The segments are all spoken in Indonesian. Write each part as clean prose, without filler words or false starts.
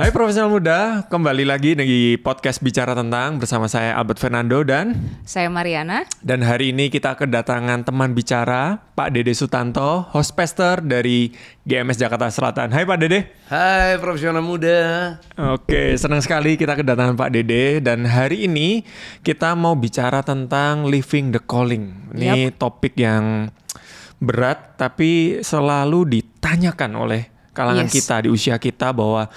Hai profesional muda, kembali lagi di podcast Bicara Tentang bersama saya Albert Fernando dan saya Mariana. Dan hari ini kita kedatangan teman bicara Pak Dede Sutanto, host pastor dari GMS Jakarta Selatan. Hai Pak Dede. Hai profesional muda. Oke, senang sekali kita kedatangan Pak Dede dan hari ini kita mau bicara tentang living the calling. Ini topik yang berat tapi selalu ditanyakan oleh kalangan kita di usia kita bahwa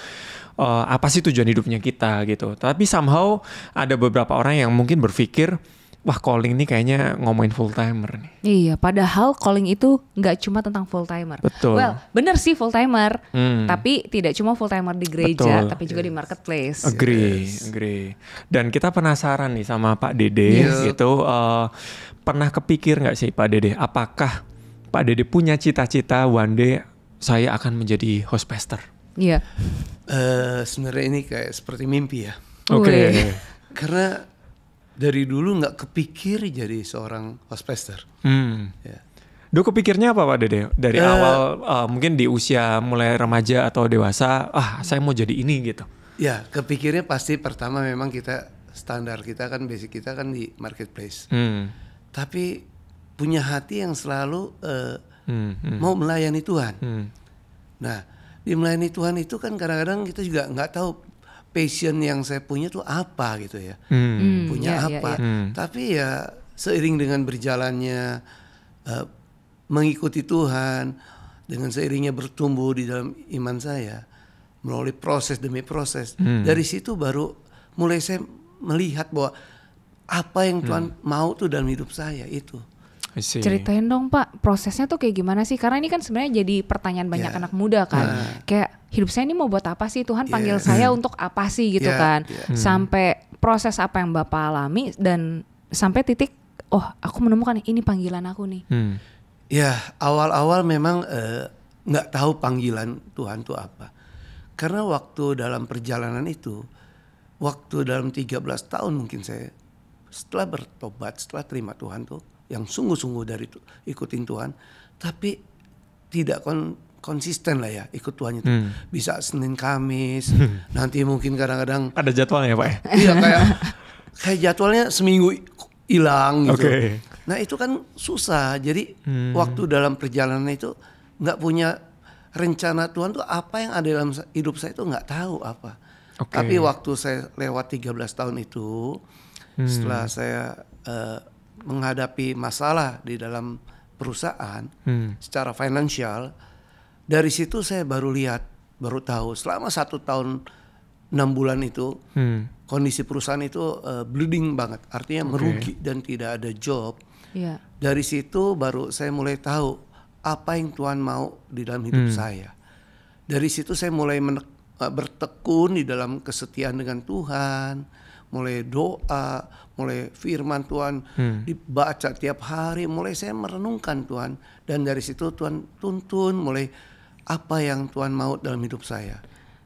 apa sih tujuan hidupnya kita gitu. Tapi somehow ada beberapa orang yang mungkin berpikir, wah calling ini kayaknya ngomongin full timer nih. Iya, padahal calling itu nggak cuma tentang full timer. Betul. Well, bener sih full timer, tapi tidak cuma full timer di gereja, tapi juga di marketplace. Agree. Dan kita penasaran nih sama Pak Dede gitu. Pernah kepikir nggak sih Pak Dede, apakah Pak Dede punya cita-cita one day saya akan menjadi host pastor? Iya. Sebenarnya ini kayak seperti mimpi ya. Oke. Karena dari dulu nggak kepikir jadi seorang host pastor. Ya. Duh, kepikirnya apa Pak Dede? Dari awal mungkin di usia mulai remaja atau dewasa, saya mau jadi ini gitu. Ya, kepikirnya pasti pertama memang kita standar kita kan basic kita kan di marketplace. Tapi punya hati yang selalu mau melayani Tuhan. Nah, di melayani Tuhan itu kan kadang-kadang kita juga nggak tahu passion yang saya punya tuh apa gitu ya. Punya apa. Tapi ya seiring dengan berjalannya mengikuti Tuhan, dengan seiringnya bertumbuh di dalam iman saya, melalui proses demi proses. Dari situ baru mulai saya melihat bahwa apa yang Tuhan mau tuh dalam hidup saya itu. Ceritain dong Pak, prosesnya tuh kayak gimana sih? Karena ini kan sebenarnya jadi pertanyaan banyak anak muda kan. Kayak hidup saya ini mau buat apa sih? Tuhan panggil saya untuk apa sih gitu kan. Sampai proses apa yang Bapak alami dan sampai titik, oh aku menemukan ini panggilan aku nih. Ya awal-awal memang gak tahu panggilan Tuhan tuh apa. Karena waktu dalam perjalanan itu, waktu dalam 13 tahun mungkin saya setelah bertobat, setelah terima Tuhan tuh, yang sungguh-sungguh dari ikutin Tuhan, tapi tidak konsisten lah ya ikut Tuhan itu. Bisa Senin Kamis, nanti mungkin kadang-kadang ada jadwalnya Pak ya? Iya kayak jadwalnya seminggu hilang gitu. Nah itu kan susah. Jadi waktu dalam perjalanan itu nggak punya rencana Tuhan tuh apa yang ada dalam hidup saya itu nggak tahu apa. Tapi waktu saya lewat 13 tahun itu, setelah saya menghadapi masalah di dalam perusahaan secara finansial, dari situ saya baru tahu selama 1 tahun 6 bulan itu kondisi perusahaan itu bleeding banget, artinya merugi dan tidak ada job. Dari situ baru saya mulai tahu apa yang Tuhan mau di dalam hidup saya. Dari situ saya mulai bertekun di dalam kesetiaan dengan Tuhan, mulai doa, mulai firman Tuhan dibaca tiap hari, mulai saya merenungkan Tuhan, dan dari situ Tuhan tuntun mulai apa yang Tuhan mau dalam hidup saya.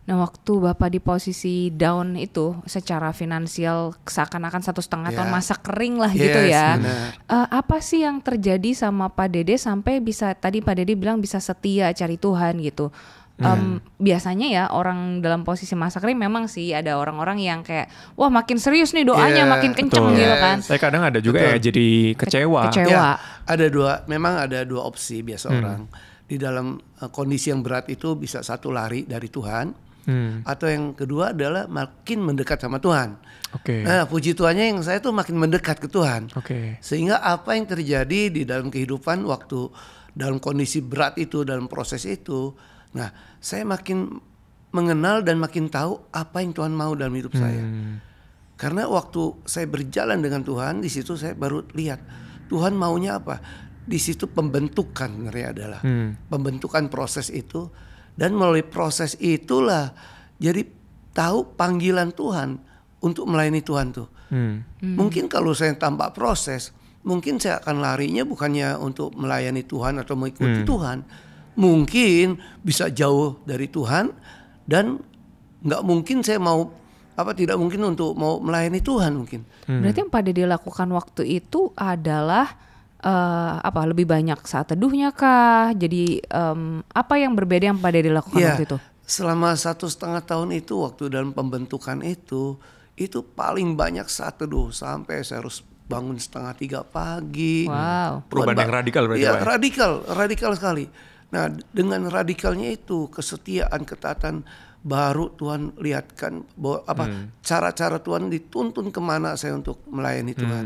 Nah waktu Bapak di posisi down itu secara finansial seakan-akan 1,5 tahun masa kering lah gitu ya. Apa sih yang terjadi sama Pak Dede sampai bisa, tadi Pak Dede bilang bisa setia cari Tuhan gitu. Biasanya ya orang dalam posisi masa kering memang sih ada orang-orang yang kayak wah makin serius nih doanya, makin kenceng gitu kan. Saya kadang ada juga ya jadi kecewa. Ya, memang ada dua opsi biasa orang di dalam kondisi yang berat itu, bisa satu lari dari Tuhan, atau yang kedua adalah makin mendekat sama Tuhan. Nah puji Tuhannya yang saya tuh makin mendekat ke Tuhan. Sehingga apa yang terjadi di dalam kehidupan waktu dalam kondisi berat itu, dalam proses itu, nah saya makin mengenal dan makin tahu apa yang Tuhan mau dalam hidup saya. Karena waktu saya berjalan dengan Tuhan, di situ saya baru lihat Tuhan maunya apa. Di situ pembentukan sebenarnya adalah pembentukan proses itu, dan melalui proses itulah jadi tahu panggilan Tuhan untuk melayani Tuhan tuh. Mungkin kalau saya tanpa proses, mungkin saya akan larinya bukannya untuk melayani Tuhan atau mengikuti Tuhan. Mungkin bisa jauh dari Tuhan, dan nggak mungkin saya tidak mungkin untuk mau melayani Tuhan mungkin. Berarti yang Pak Dede lakukan waktu itu adalah lebih banyak saat teduhnya kah? Jadi apa yang berbeda yang Pak Dede lakukan waktu itu? selama 1,5 tahun itu waktu dalam pembentukan itu paling banyak saat teduh sampai saya harus bangun 2:30 pagi. Wow. Perubahan yang radikal berarti ya, Pak? radikal sekali. Nah, dengan radikalnya itu kesetiaan, ketaatan, baru Tuhan lihatkan bahwa cara-cara Tuhan dituntun kemana saya untuk melayani Tuhan.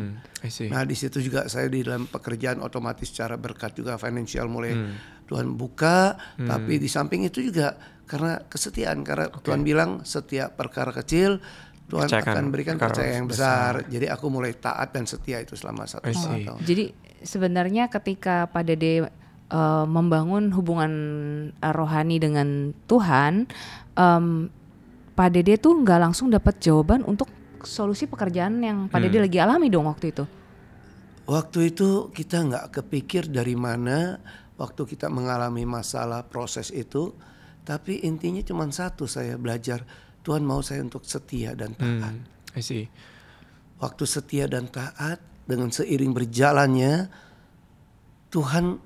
Nah, di situ juga saya di dalam pekerjaan otomatis secara berkat juga financial mulai Tuhan buka, tapi di samping itu juga karena kesetiaan, karena Tuhan bilang setiap perkara kecil Tuhan akan berikan percaya yang besar. Jadi aku mulai taat dan setia itu selama 1,5 tahun. Jadi sebenarnya ketika Pak Dede membangun hubungan rohani dengan Tuhan, Pak Dede tuh nggak langsung dapat jawaban untuk solusi pekerjaan yang Pak Dede lagi alami dong waktu itu. Waktu itu kita nggak kepikir dari mana waktu kita mengalami masalah proses itu, tapi intinya cuma satu, saya belajar Tuhan mau saya untuk setia dan taat. Waktu setia dan taat dengan seiring berjalannya Tuhan,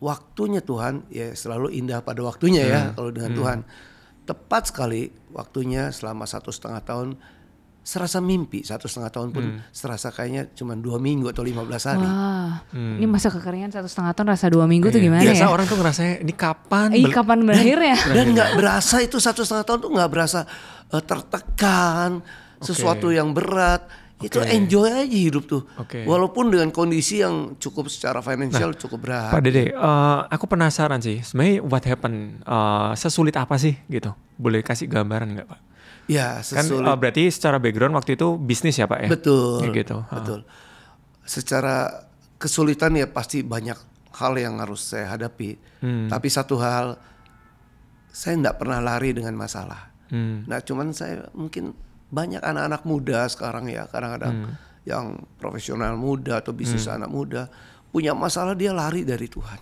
waktunya Tuhan ya selalu indah pada waktunya ya kalau dengan Tuhan. Tepat sekali waktunya selama 1,5 tahun. Serasa mimpi 1,5 tahun pun serasa kayaknya cuma 2 minggu atau 15 hari. Wah, ini masa kekeringan 1,5 tahun rasa 2 minggu tuh gimana ya? Biasa orang tuh ngerasanya ini kapan? Kapan berakhirnya? Dan nggak berasa itu 1,5 tahun tuh nggak berasa tertekan, sesuatu yang berat. Itu enjoy aja hidup tuh. Walaupun dengan kondisi yang cukup secara financial cukup berat. Pak Dede, aku penasaran sih. Sebenarnya what happened? Sesulit apa sih gitu? Boleh kasih gambaran nggak Pak? Ya, sesulit. Kan berarti secara background waktu itu bisnis ya Pak ya? Betul. Gitu. Betul. Secara kesulitan ya pasti banyak hal yang harus saya hadapi. Tapi satu hal, saya tidak pernah lari dengan masalah. Nah, cuman saya mungkin banyak anak-anak muda sekarang ya, kadang-kadang yang profesional muda atau bisnis anak muda punya masalah dia lari dari Tuhan.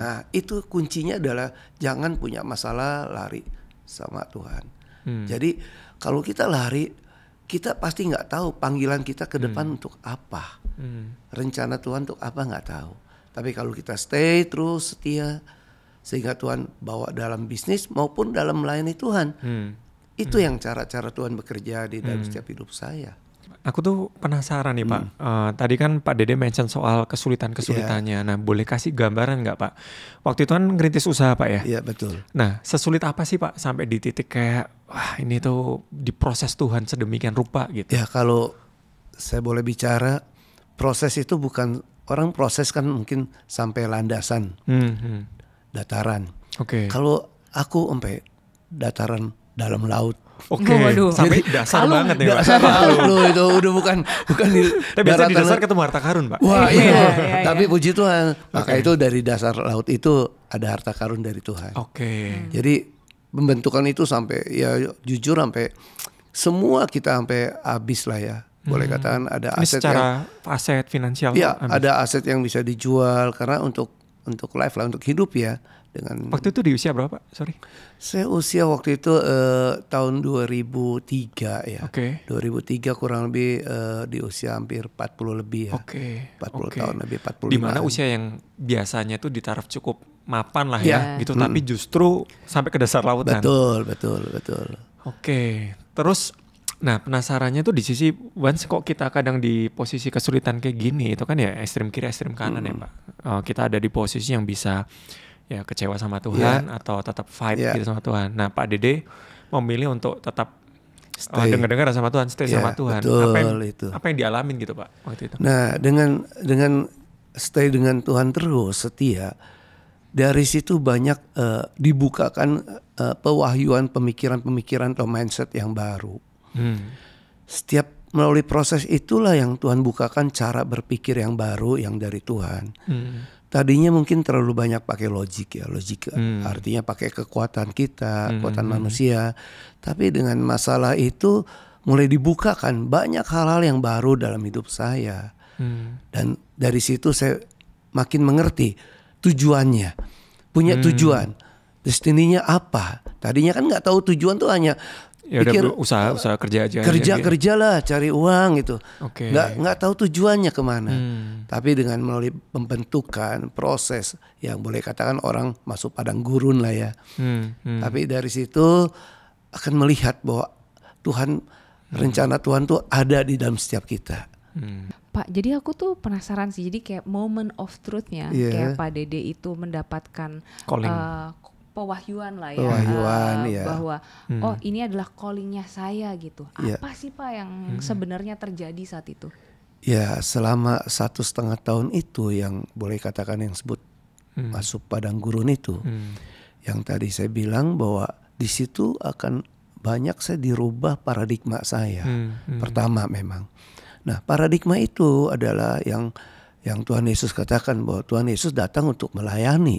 Nah, itu kuncinya adalah jangan punya masalah lari sama Tuhan. Jadi kalau kita lari, kita pasti nggak tahu panggilan kita ke depan untuk apa, rencana Tuhan untuk apa nggak tahu. Tapi kalau kita stay terus setia, sehingga Tuhan bawa dalam bisnis maupun dalam melayani Tuhan, itu yang cara-cara Tuhan bekerja di dalam setiap hidup saya. Aku tuh penasaran nih Pak, tadi kan Pak Dede mention soal kesulitan-kesulitannya. Nah, boleh kasih gambaran nggak Pak? Waktu itu kan ngerintis usaha Pak ya? Iya betul. Nah, sesulit apa sih Pak sampai di titik kayak, wah ini tuh diproses Tuhan sedemikian rupa gitu? Ya kalau saya boleh bicara, proses itu bukan, orang proses kan mungkin sampai landasan, dataran. Kalau aku sampai dataran dalam laut. Sampai dasar banget ya Pak. Dasar laut itu udah bukan di tapi biasa di dasar ketemu harta karun Pak. Wah iya. Tapi puji Tuhan, maka itu dari dasar laut itu ada harta karun dari Tuhan. Jadi pembentukan itu sampai ya jujur sampai semua kita sampai habis lah ya. Boleh katakan ada ini aset secara aset finansial. Ya, ada aset yang bisa dijual karena untuk life lah, untuk hidup ya. Dengan waktu itu di usia berapa Pak? Sorry. Saya usia waktu itu tahun 2003 ya. 2003 kurang lebih di usia hampir 40 lebih ya. 40 tahun lebih, 45. Di mana usia yang biasanya itu ditaraf cukup mapan lah ya gitu, tapi justru sampai ke dasar lautan. Betul. Terus nah penasarannya tuh di sisi once kok kita kadang di posisi kesulitan kayak gini, itu kan ya ekstrem kiri ekstrem kanan ya Pak. Kita ada di posisi yang bisa ya kecewa sama Tuhan atau tetap fight gitu sama Tuhan. Nah Pak Dede memilih untuk tetap dengar-dengar sama Tuhan, stay sama Tuhan. Apa yang dialamin gitu Pak waktu itu? Nah dengan stay dengan Tuhan terus setia, dari situ banyak dibukakan pewahyuan, pemikiran-pemikiran atau mindset yang baru. Setiap melalui proses itulah yang Tuhan bukakan cara berpikir yang baru yang dari Tuhan. Tadinya mungkin terlalu banyak pakai logika, artinya pakai kekuatan kita, kekuatan manusia. Tapi dengan masalah itu mulai dibukakan banyak hal-hal yang baru dalam hidup saya. Dan dari situ saya makin mengerti tujuannya, punya tujuan, destininya apa. Tadinya kan nggak tahu tujuan tuh hanya Ya udah usaha kerja aja. Kerja lah, cari uang gitu. Oke. Nggak tahu tujuannya kemana. Tapi dengan melalui pembentukan proses yang boleh katakan orang masuk padang gurun lah ya. Tapi dari situ akan melihat bahwa Tuhan, rencana Tuhan tuh ada di dalam setiap kita. Pak, jadi aku tuh penasaran sih. Jadi kayak moment of truth-nya, kayak Pak Dede itu mendapatkan pewahyuan lah ya, bahwa oh ini adalah callingnya saya gitu. Apa sih Pak yang sebenarnya terjadi saat itu? Ya, selama 1,5 tahun itu yang boleh katakan yang sebut masuk padang gurun itu, yang tadi saya bilang bahwa di situ akan banyak saya dirubah paradigma saya. Pertama memang. Nah, paradigma itu adalah yang Tuhan Yesus katakan bahwa Tuhan Yesus datang untuk melayani.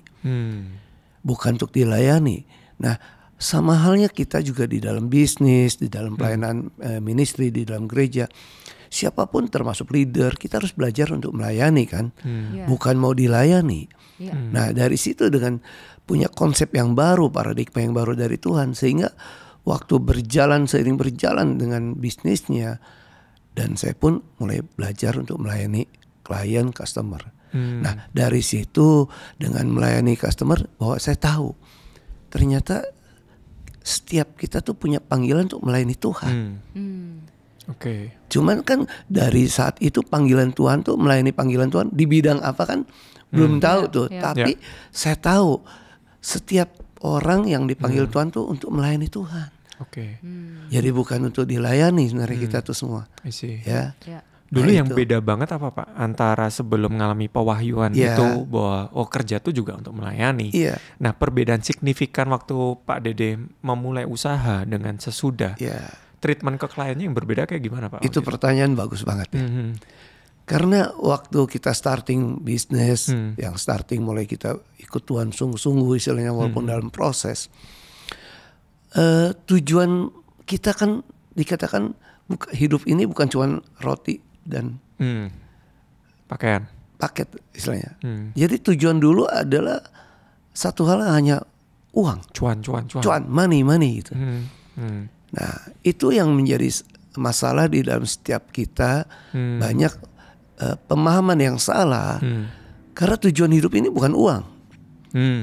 Bukan untuk dilayani. Nah, sama halnya kita juga di dalam bisnis, di dalam pelayanan ministry, di dalam gereja. Siapapun termasuk leader, kita harus belajar untuk melayani kan. Bukan mau dilayani. Nah, dari situ dengan punya konsep yang baru, paradigma yang baru dari Tuhan. Sehingga waktu seiring berjalan dengan bisnisnya. Dan saya pun mulai belajar untuk melayani klien, customer. Nah, dari situ dengan melayani customer bahwa saya tahu ternyata setiap kita tuh punya panggilan untuk melayani Tuhan. Cuman kan dari saat itu panggilan Tuhan tuh melayani panggilan Tuhan di bidang apa kan belum tahu tuh. Tapi saya tahu setiap orang yang dipanggil Tuhan tuh untuk melayani Tuhan. Jadi bukan untuk dilayani sebenarnya kita tuh semua. Ya. Dulu yang beda banget apa Pak antara sebelum mengalami pewahyuan itu bahwa kerja tuh juga untuk melayani. Nah, perbedaan signifikan waktu Pak Dede memulai usaha dengan sesudah. Treatment ke kliennya yang berbeda kayak gimana Pak? Itu pertanyaan bagus banget ya. Karena waktu kita starting bisnis, yang starting mulai kita ikut Tuhan sungguh-sungguh istilahnya walaupun dalam proses. Tujuan kita kan dikatakan hidup ini bukan cuma roti dan paket istilahnya. Jadi tujuan dulu adalah satu hal hanya uang, cuan, money gitu. Nah, itu yang menjadi masalah di dalam setiap kita. Banyak pemahaman yang salah. Karena tujuan hidup ini bukan uang.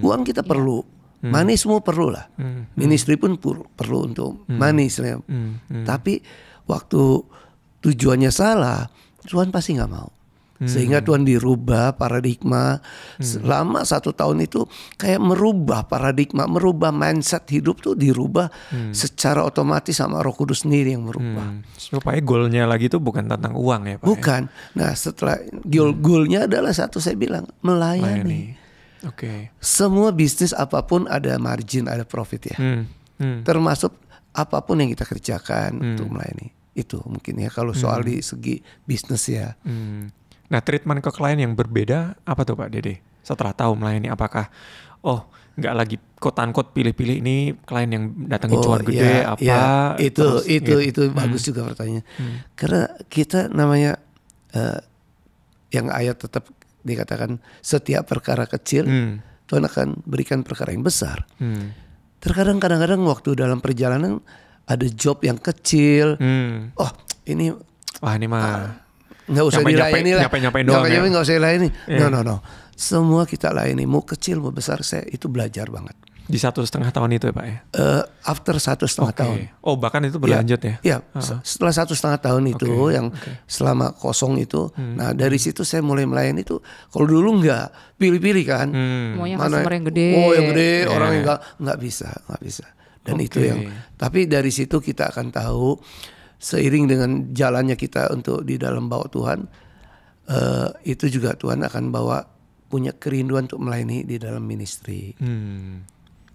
Uang kita perlu, money semua perlu lah. Ministry pun perlu untuk money istilahnya. Tapi waktu tujuannya salah, Tuhan pasti nggak mau. Sehingga Tuhan dirubah paradigma. Selama 1 tahun itu kayak merubah paradigma, merubah mindset hidup tuh dirubah secara otomatis sama Roh Kudus sendiri yang merubah. Supaya goalnya lagi tuh bukan tentang uang ya Pak? Bukan. Nah, setelah goalnya adalah satu, saya bilang melayani. Semua bisnis apapun ada margin, ada profit ya. Termasuk apapun yang kita kerjakan untuk melayani. Itu mungkin ya kalau soal di segi bisnis ya. Nah, treatment ke klien yang berbeda apa tuh Pak Dede? Setelah tahu melayani, apakah nggak lagi quote-unquote pilih-pilih ini klien yang datangin cuan gede itu bagus juga pertanyaannya. Karena kita namanya yang ayat tetap dikatakan setiap perkara kecil Tuhan akan berikan perkara yang besar. Terkadang kadang-kadang waktu dalam perjalanan ada job yang kecil. Ini mah nggak usah dilayani lah. Nyampe doang ya. Nggak usah dilayani. No. Semua kita layani. Mau kecil mau besar, saya itu belajar banget. Di 1,5 tahun itu ya Pak ya? After 1,5 tahun. Bahkan itu berlanjut ya? Iya. Setelah 1,5 tahun itu yang selama kosong itu. Nah, dari situ saya mulai melayani itu. Kalau dulu nggak pilih-pilih kan. Maunya customer yang gede. Yang gede. Orang yang nggak bisa. Dan itu yang. Tapi dari situ kita akan tahu seiring dengan jalannya kita untuk di dalam bawa Tuhan, itu juga Tuhan akan bawa punya kerinduan untuk melayani di dalam ministry.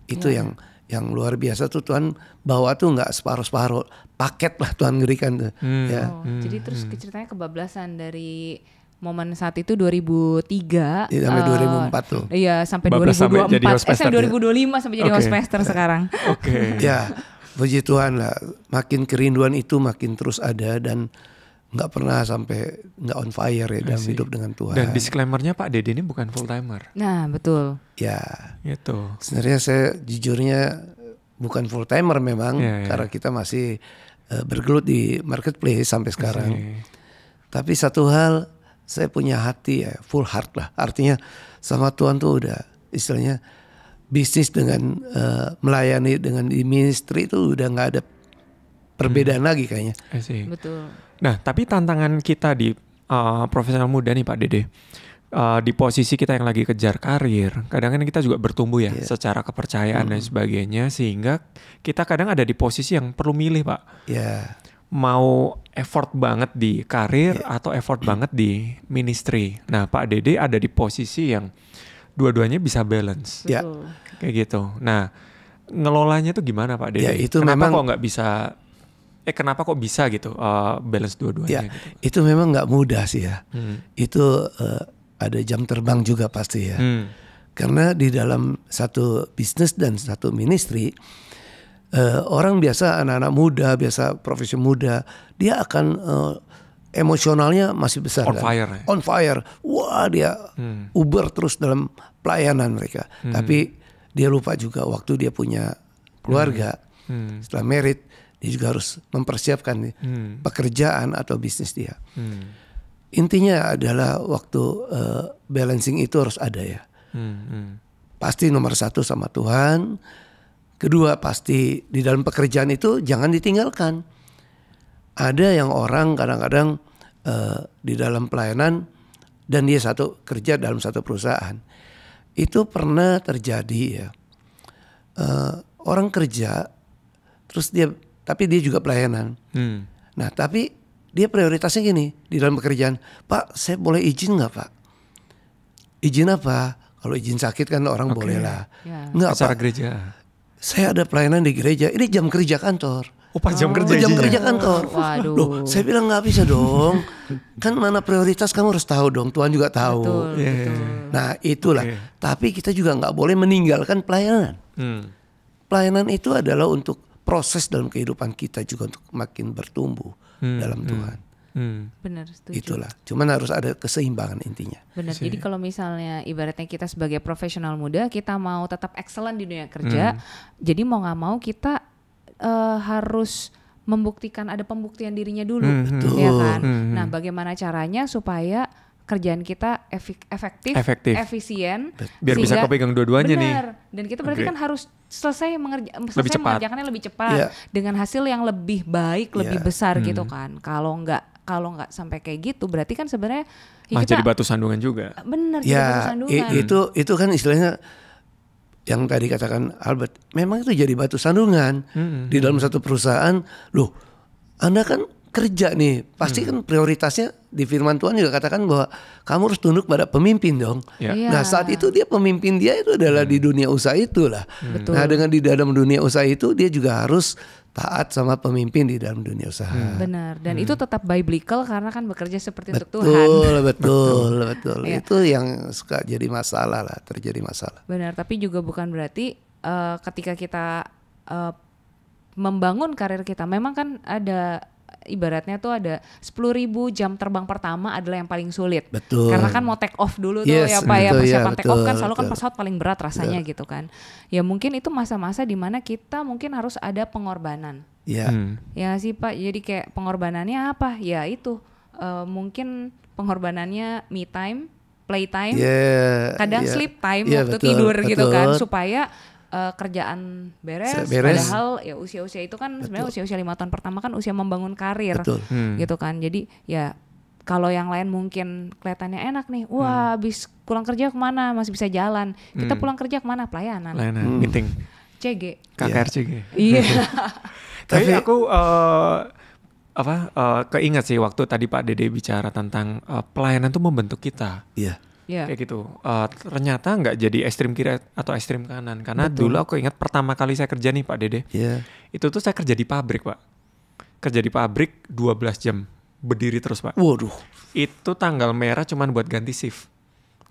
Itu yang luar biasa tuh Tuhan bawa tuh nggak separuh-separuh, paket lah Tuhan berikan tuh. Jadi terus ceritanya kebablasan dari momen saat itu 2003 sampai 2004 tuh. Iya, sampai 2024. Sampai 2025 sampai jadi host-pastor sekarang. Ya, puji Tuhan lah. Makin kerinduan itu makin terus ada dan nggak pernah sampai nggak on fire ya dalam hidup dengan Tuhan. Dan disclaimernya Pak Dede ini bukan full timer. Nah, betul. Ya. Gitu. Sebenarnya saya jujurnya bukan full timer memang, karena kita masih bergelut di marketplace sampai sekarang. Tapi satu hal, saya punya hati ya, full heart lah. Artinya sama Tuhan tuh udah istilahnya bisnis dengan melayani dengan di ministry itu udah nggak ada perbedaan lagi kayaknya. Betul. Nah, tapi tantangan kita di profesional muda nih Pak Dede, di posisi kita yang lagi kejar karir, kadang-kadang kita juga bertumbuh ya secara kepercayaan dan sebagainya, sehingga kita kadang ada di posisi yang perlu milih Pak. Mau effort banget di karir atau effort banget di ministry. Nah, Pak Dede ada di posisi yang dua-duanya bisa balance. Kayak gitu. Nah, ngelolanya tuh gimana Pak Dede? Itu kenapa memang kok nggak bisa? Kenapa kok bisa gitu balance dua-duanya? Gitu? Itu memang nggak mudah sih ya. Itu ada jam terbang juga pasti ya. Karena di dalam satu bisnis dan satu ministry, orang biasa anak-anak muda, biasa profesi muda, dia akan emosionalnya masih besar. On fire. Wah, dia uber terus dalam pelayanan mereka. Tapi dia lupa juga waktu dia punya keluarga, setelah married, dia juga harus mempersiapkan pekerjaan atau bisnis dia. Intinya adalah waktu balancing itu harus ada ya. Pasti nomor satu sama Tuhan. Kedua pasti di dalam pekerjaan itu jangan ditinggalkan. Ada yang orang kadang-kadang di dalam pelayanan dan dia kerja dalam satu perusahaan. Itu pernah terjadi ya. Orang kerja terus tapi dia juga pelayanan. Nah tapi dia prioritasnya gini di dalam pekerjaan. Pak, saya boleh izin nggak Pak? Izin apa? Kalau izin sakit kan orang boleh lah. Nggak Pak. Gereja. Saya ada pelayanan di gereja. Ini jam kerja kantor. Pas jam kerja. Jam kerja kantor. Waduh. Loh, saya bilang nggak bisa dong. Kan mana prioritas kamu harus tahu dong. Tuhan juga tahu. Betul. Nah itulah. Tapi kita juga nggak boleh meninggalkan pelayanan. Pelayanan itu adalah untuk proses dalam kehidupan kita juga untuk makin bertumbuh dalam Tuhan. Benar, setuju. Itulah. Cuman harus ada keseimbangan intinya. Benar. Jadi kalau misalnya ibaratnya kita sebagai profesional muda, kita mau tetap excellent di dunia kerja, jadi mau nggak mau kita harus membuktikan, ada pembuktian dirinya dulu, ya kan? Nah, bagaimana caranya supaya kerjaan kita efektif, efisien, biar bisa kepegang dua-duanya nih. Dan kita berarti kan harus selesai mengerjakannya lebih cepat dengan hasil yang lebih baik, lebih besar gitu kan. Kalau nggak sampai kayak gitu, berarti kan sebenarnya jadi batu sandungan juga. Benar, jadi batu sandungan. Itu kan istilahnya yang tadi katakan Albert, memang itu jadi batu sandungan di dalam satu perusahaan. Loh, Anda kan kerja nih, pasti kan prioritasnya di firman Tuhan juga katakan bahwa kamu harus tunduk pada pemimpin dong. Nah saat itu pemimpin dia itu adalah di dunia usaha itulah. Nah dengan di dalam dunia usaha itu dia juga harus taat sama pemimpin di dalam dunia usaha. Benar, dan itu tetap biblical karena kan bekerja seperti untuk Tuhan. Betul. Itu yang suka jadi masalah lah, terjadi masalah. Benar, tapi juga bukan berarti ketika kita membangun karir kita, memang kan ada ibaratnya tuh ada 10.000 jam terbang pertama adalah yang paling sulit. Betul. Karena kan mau take off dulu tuh ya Pak ya, persiapan take off kan selalu kan pesawat paling berat rasanya gitu kan. Ya mungkin itu masa-masa di mana kita mungkin harus ada pengorbanan. Ya sih Pak, jadi kayak pengorbanannya apa? Ya itu mungkin pengorbananannya me time, play time, kadang sleep time waktu tidur gitu kan, supaya kerjaan beres, padahal ya usia-usia itu kan sebenarnya usia-usia 5 tahun pertama kan usia membangun karir gitu kan. Jadi ya kalau yang lain mungkin kelihatannya enak nih, wah habis pulang kerja kemana masih bisa jalan, kita pulang kerja kemana, pelayanan, meeting, CG, KKR CG. Iya. Tapi aku keingat sih waktu tadi Pak Dede bicara tentang pelayanan tuh membentuk kita. Kayak gitu. Ternyata nggak jadi ekstrim kiri atau ekstrim kanan. Karena dulu aku ingat pertama kali saya kerja nih Pak Dede. Itu tuh saya kerja di pabrik Pak. Kerja di pabrik 12 jam. Berdiri terus Pak. Waduh. Itu tanggal merah cuman buat ganti shift.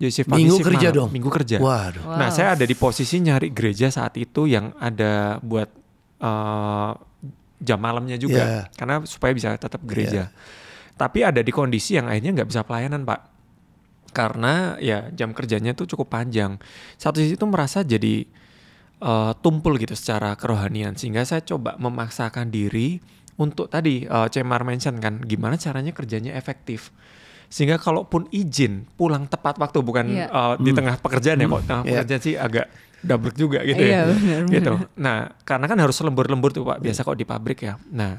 Jadi shift pagi, minggu shift kerja malam. dong? Minggu kerja. Waduh. Nah saya ada di posisi nyari gereja saat itu yang ada buat jam malamnya juga. Karena supaya bisa tetap gereja. Tapi ada di kondisi yang akhirnya nggak bisa pelayanan Pak. Karena ya jam kerjanya tuh cukup panjang. Satu sisi itu merasa jadi tumpul gitu secara kerohanian, sehingga saya coba memaksakan diri untuk tadi Cemar mention kan gimana caranya kerjanya efektif, sehingga kalaupun izin pulang tepat waktu, bukan di tengah pekerjaan ya, kok tengah pekerjaan sih agak double juga gitu ya. Bener, gitu. Nah, karena kan harus lembur-lembur tuh Pak, biasa kok di pabrik ya. Nah,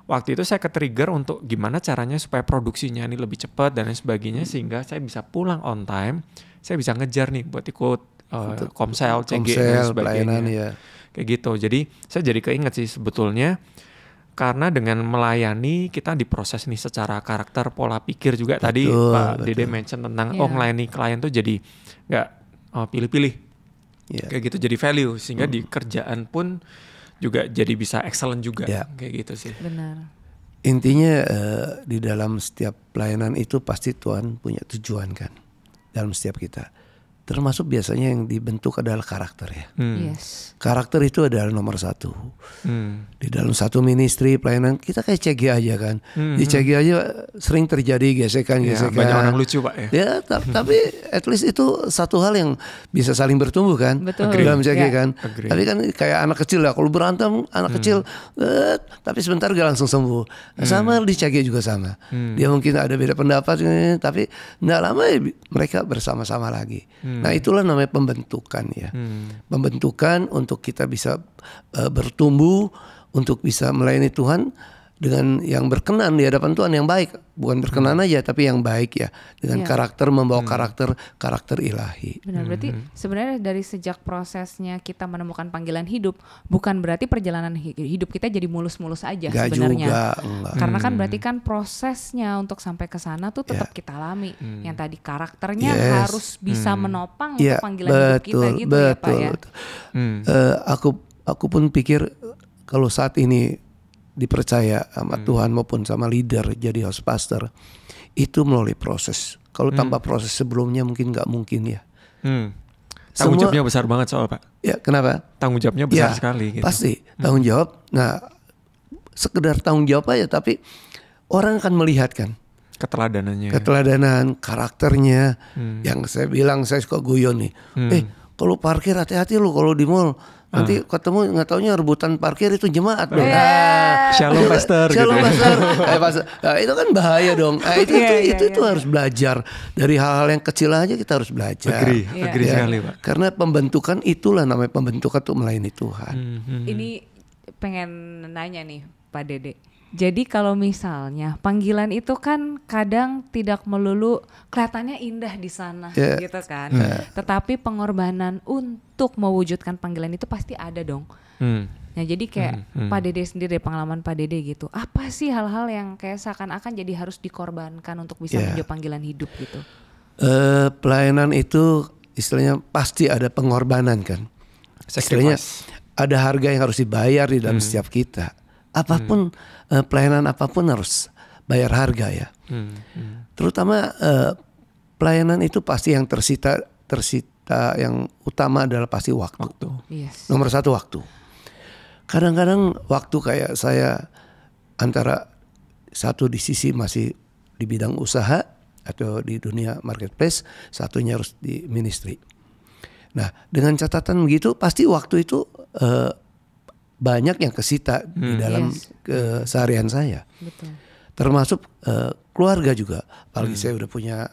waktu itu saya ke-trigger untuk gimana caranya supaya produksinya ini lebih cepat dan lain sebagainya, sehingga saya bisa pulang on time, saya bisa ngejar nih buat ikut Komsel, CG dan sebagainya. Kayak gitu. Jadi saya jadi keinget sih sebetulnya, karena dengan melayani kita diproses nih secara karakter, pola pikir juga. Tadi Pak Dede mention tentang melayani klien tuh jadi nggak pilih-pilih. Kayak gitu, jadi value, sehingga di kerjaan pun juga jadi bisa excellent juga. Kayak gitu sih. Benar. Intinya di dalam setiap pelayanan itu pasti Tuhan punya tujuan kan dalam setiap kita. Termasuk biasanya yang dibentuk adalah karakter ya. Yes. Karakter itu adalah nomor satu. Di dalam satu ministry pelayanan kita kayak CG aja kan. Di CG aja sering terjadi gesekan. Banyak orang lucu Pak ya. Ya tapi at least itu satu hal yang bisa saling bertumbuh kan. Betul. Dalam CG kan. Tapi kan kayak anak kecil lah. Kalau berantem anak kecil, tapi sebentar gak langsung sembuh. Sama di CG juga sama. Dia mungkin ada beda pendapat, tapi nggak lama mereka bersama-sama lagi. Nah itulah namanya pembentukan ya. Pembentukan untuk kita bisa bertumbuh, untuk bisa melayani Tuhan dengan yang berkenan di hadapan Tuhan, yang baik. Bukan berkenan aja tapi yang baik ya. Dengan karakter, membawa karakter ilahi. Benar, berarti sebenarnya dari sejak prosesnya kita menemukan panggilan hidup, bukan berarti perjalanan hidup kita jadi mulus-mulus aja sebenarnya. Enggak. Karena kan berarti kan prosesnya untuk sampai ke sana tuh tetap kita alami. Yang tadi karakternya harus bisa menopang untuk panggilan hidup kita gitu ya Pak ya. Aku pun pikir kalau saat ini dipercaya sama Tuhan maupun sama leader jadi host pastor, itu melalui proses. Kalau tanpa proses sebelumnya mungkin nggak mungkin ya. Tanggung jawabnya besar banget soal Pak. Ya kenapa? Tanggung jawabnya besar sekali. Gitu. Pasti tanggung jawab. Nah sekedar tanggung jawab aja, tapi orang akan melihat kan. Keteladanan, karakternya. Yang saya bilang saya suka guyon nih. Kalau parkir hati-hati lu kalau di mall. Nanti ketemu nggak taunya rebutan parkir itu jemaat dong. Shalom pastor. Shalom pastor. Nah, itu kan bahaya dong. Nah, itu harus belajar dari hal-hal yang kecil aja kita harus belajar. Agree sekali Pak. Karena pembentukan itulah namanya pembentukan untuk melayani Tuhan. Ini pengen nanya nih Pak Dede. Jadi kalau misalnya panggilan itu kan kadang tidak melulu kelihatannya indah di sana gitu kan. Tetapi pengorbanan untuk mewujudkan panggilan itu pasti ada dong. Nah jadi kayak Pak Dede sendiri, pengalaman Pak Dede gitu. Apa sih hal-hal yang kayak seakan-akan jadi harus dikorbankan untuk bisa menjawab panggilan hidup gitu? Pelayanan itu istilahnya pasti ada pengorbanan kan. Istilahnya ada harga yang harus dibayar di dalam setiap kita. Apapun pelayanan apapun harus bayar harga ya. Terutama pelayanan itu pasti yang tersita yang utama adalah pasti waktu. Nomor satu waktu. Kadang-kadang waktu kayak saya antara satu di sisi masih di bidang usaha atau di dunia marketplace, satunya harus di ministry. Nah dengan catatan begitu pasti waktu itu banyak yang kesita di dalam keseharian saya. Betul. Termasuk keluarga juga. Apalagi saya udah punya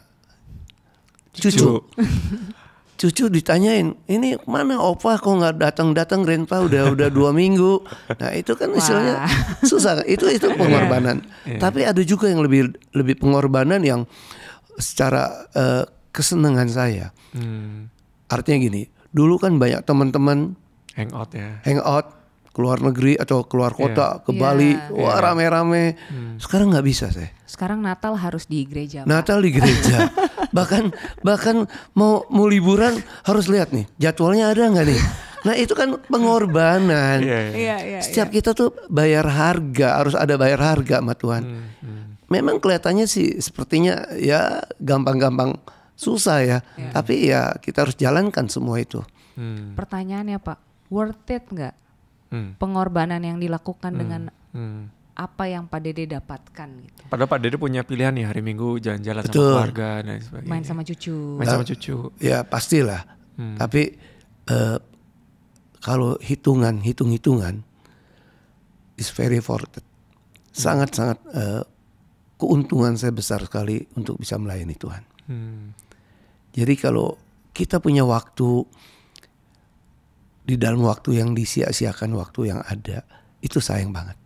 cucu. Cucu ditanyain, ini mana opa kok nggak datang grandpa udah 2 minggu. Nah itu kan istilahnya susah. Itu pengorbanan. Tapi ada juga yang lebih pengorbanan yang secara kesenangan saya. Artinya gini, dulu kan banyak teman-teman hangout keluar negeri atau keluar kota ke Bali, wah rame-rame. Sekarang nggak bisa saya. Sekarang Natal harus di gereja. Natal di gereja. bahkan mau liburan harus lihat nih jadwalnya ada nggak nih. Nah itu kan pengorbanan. Setiap kita tuh bayar harga, harus ada bayar harga sama Tuhan. Memang kelihatannya sih sepertinya ya gampang-gampang susah ya. Tapi ya kita harus jalankan semua itu. Pertanyaannya Pak, worth it nggak? Pengorbanan yang dilakukan dengan apa yang Pak Dede dapatkan gitu. Padahal Pak Dede punya pilihan nih hari Minggu jalan-jalan sama keluarga dan sebagainya. Main sama cucu. Ya pastilah. Tapi kalau hitung-hitungan is very worth it. Sangat-sangat keuntungan saya besar sekali untuk bisa melayani Tuhan. Jadi kalau kita punya waktu, di dalam waktu yang disia-siakan, waktu yang ada, itu sayang banget.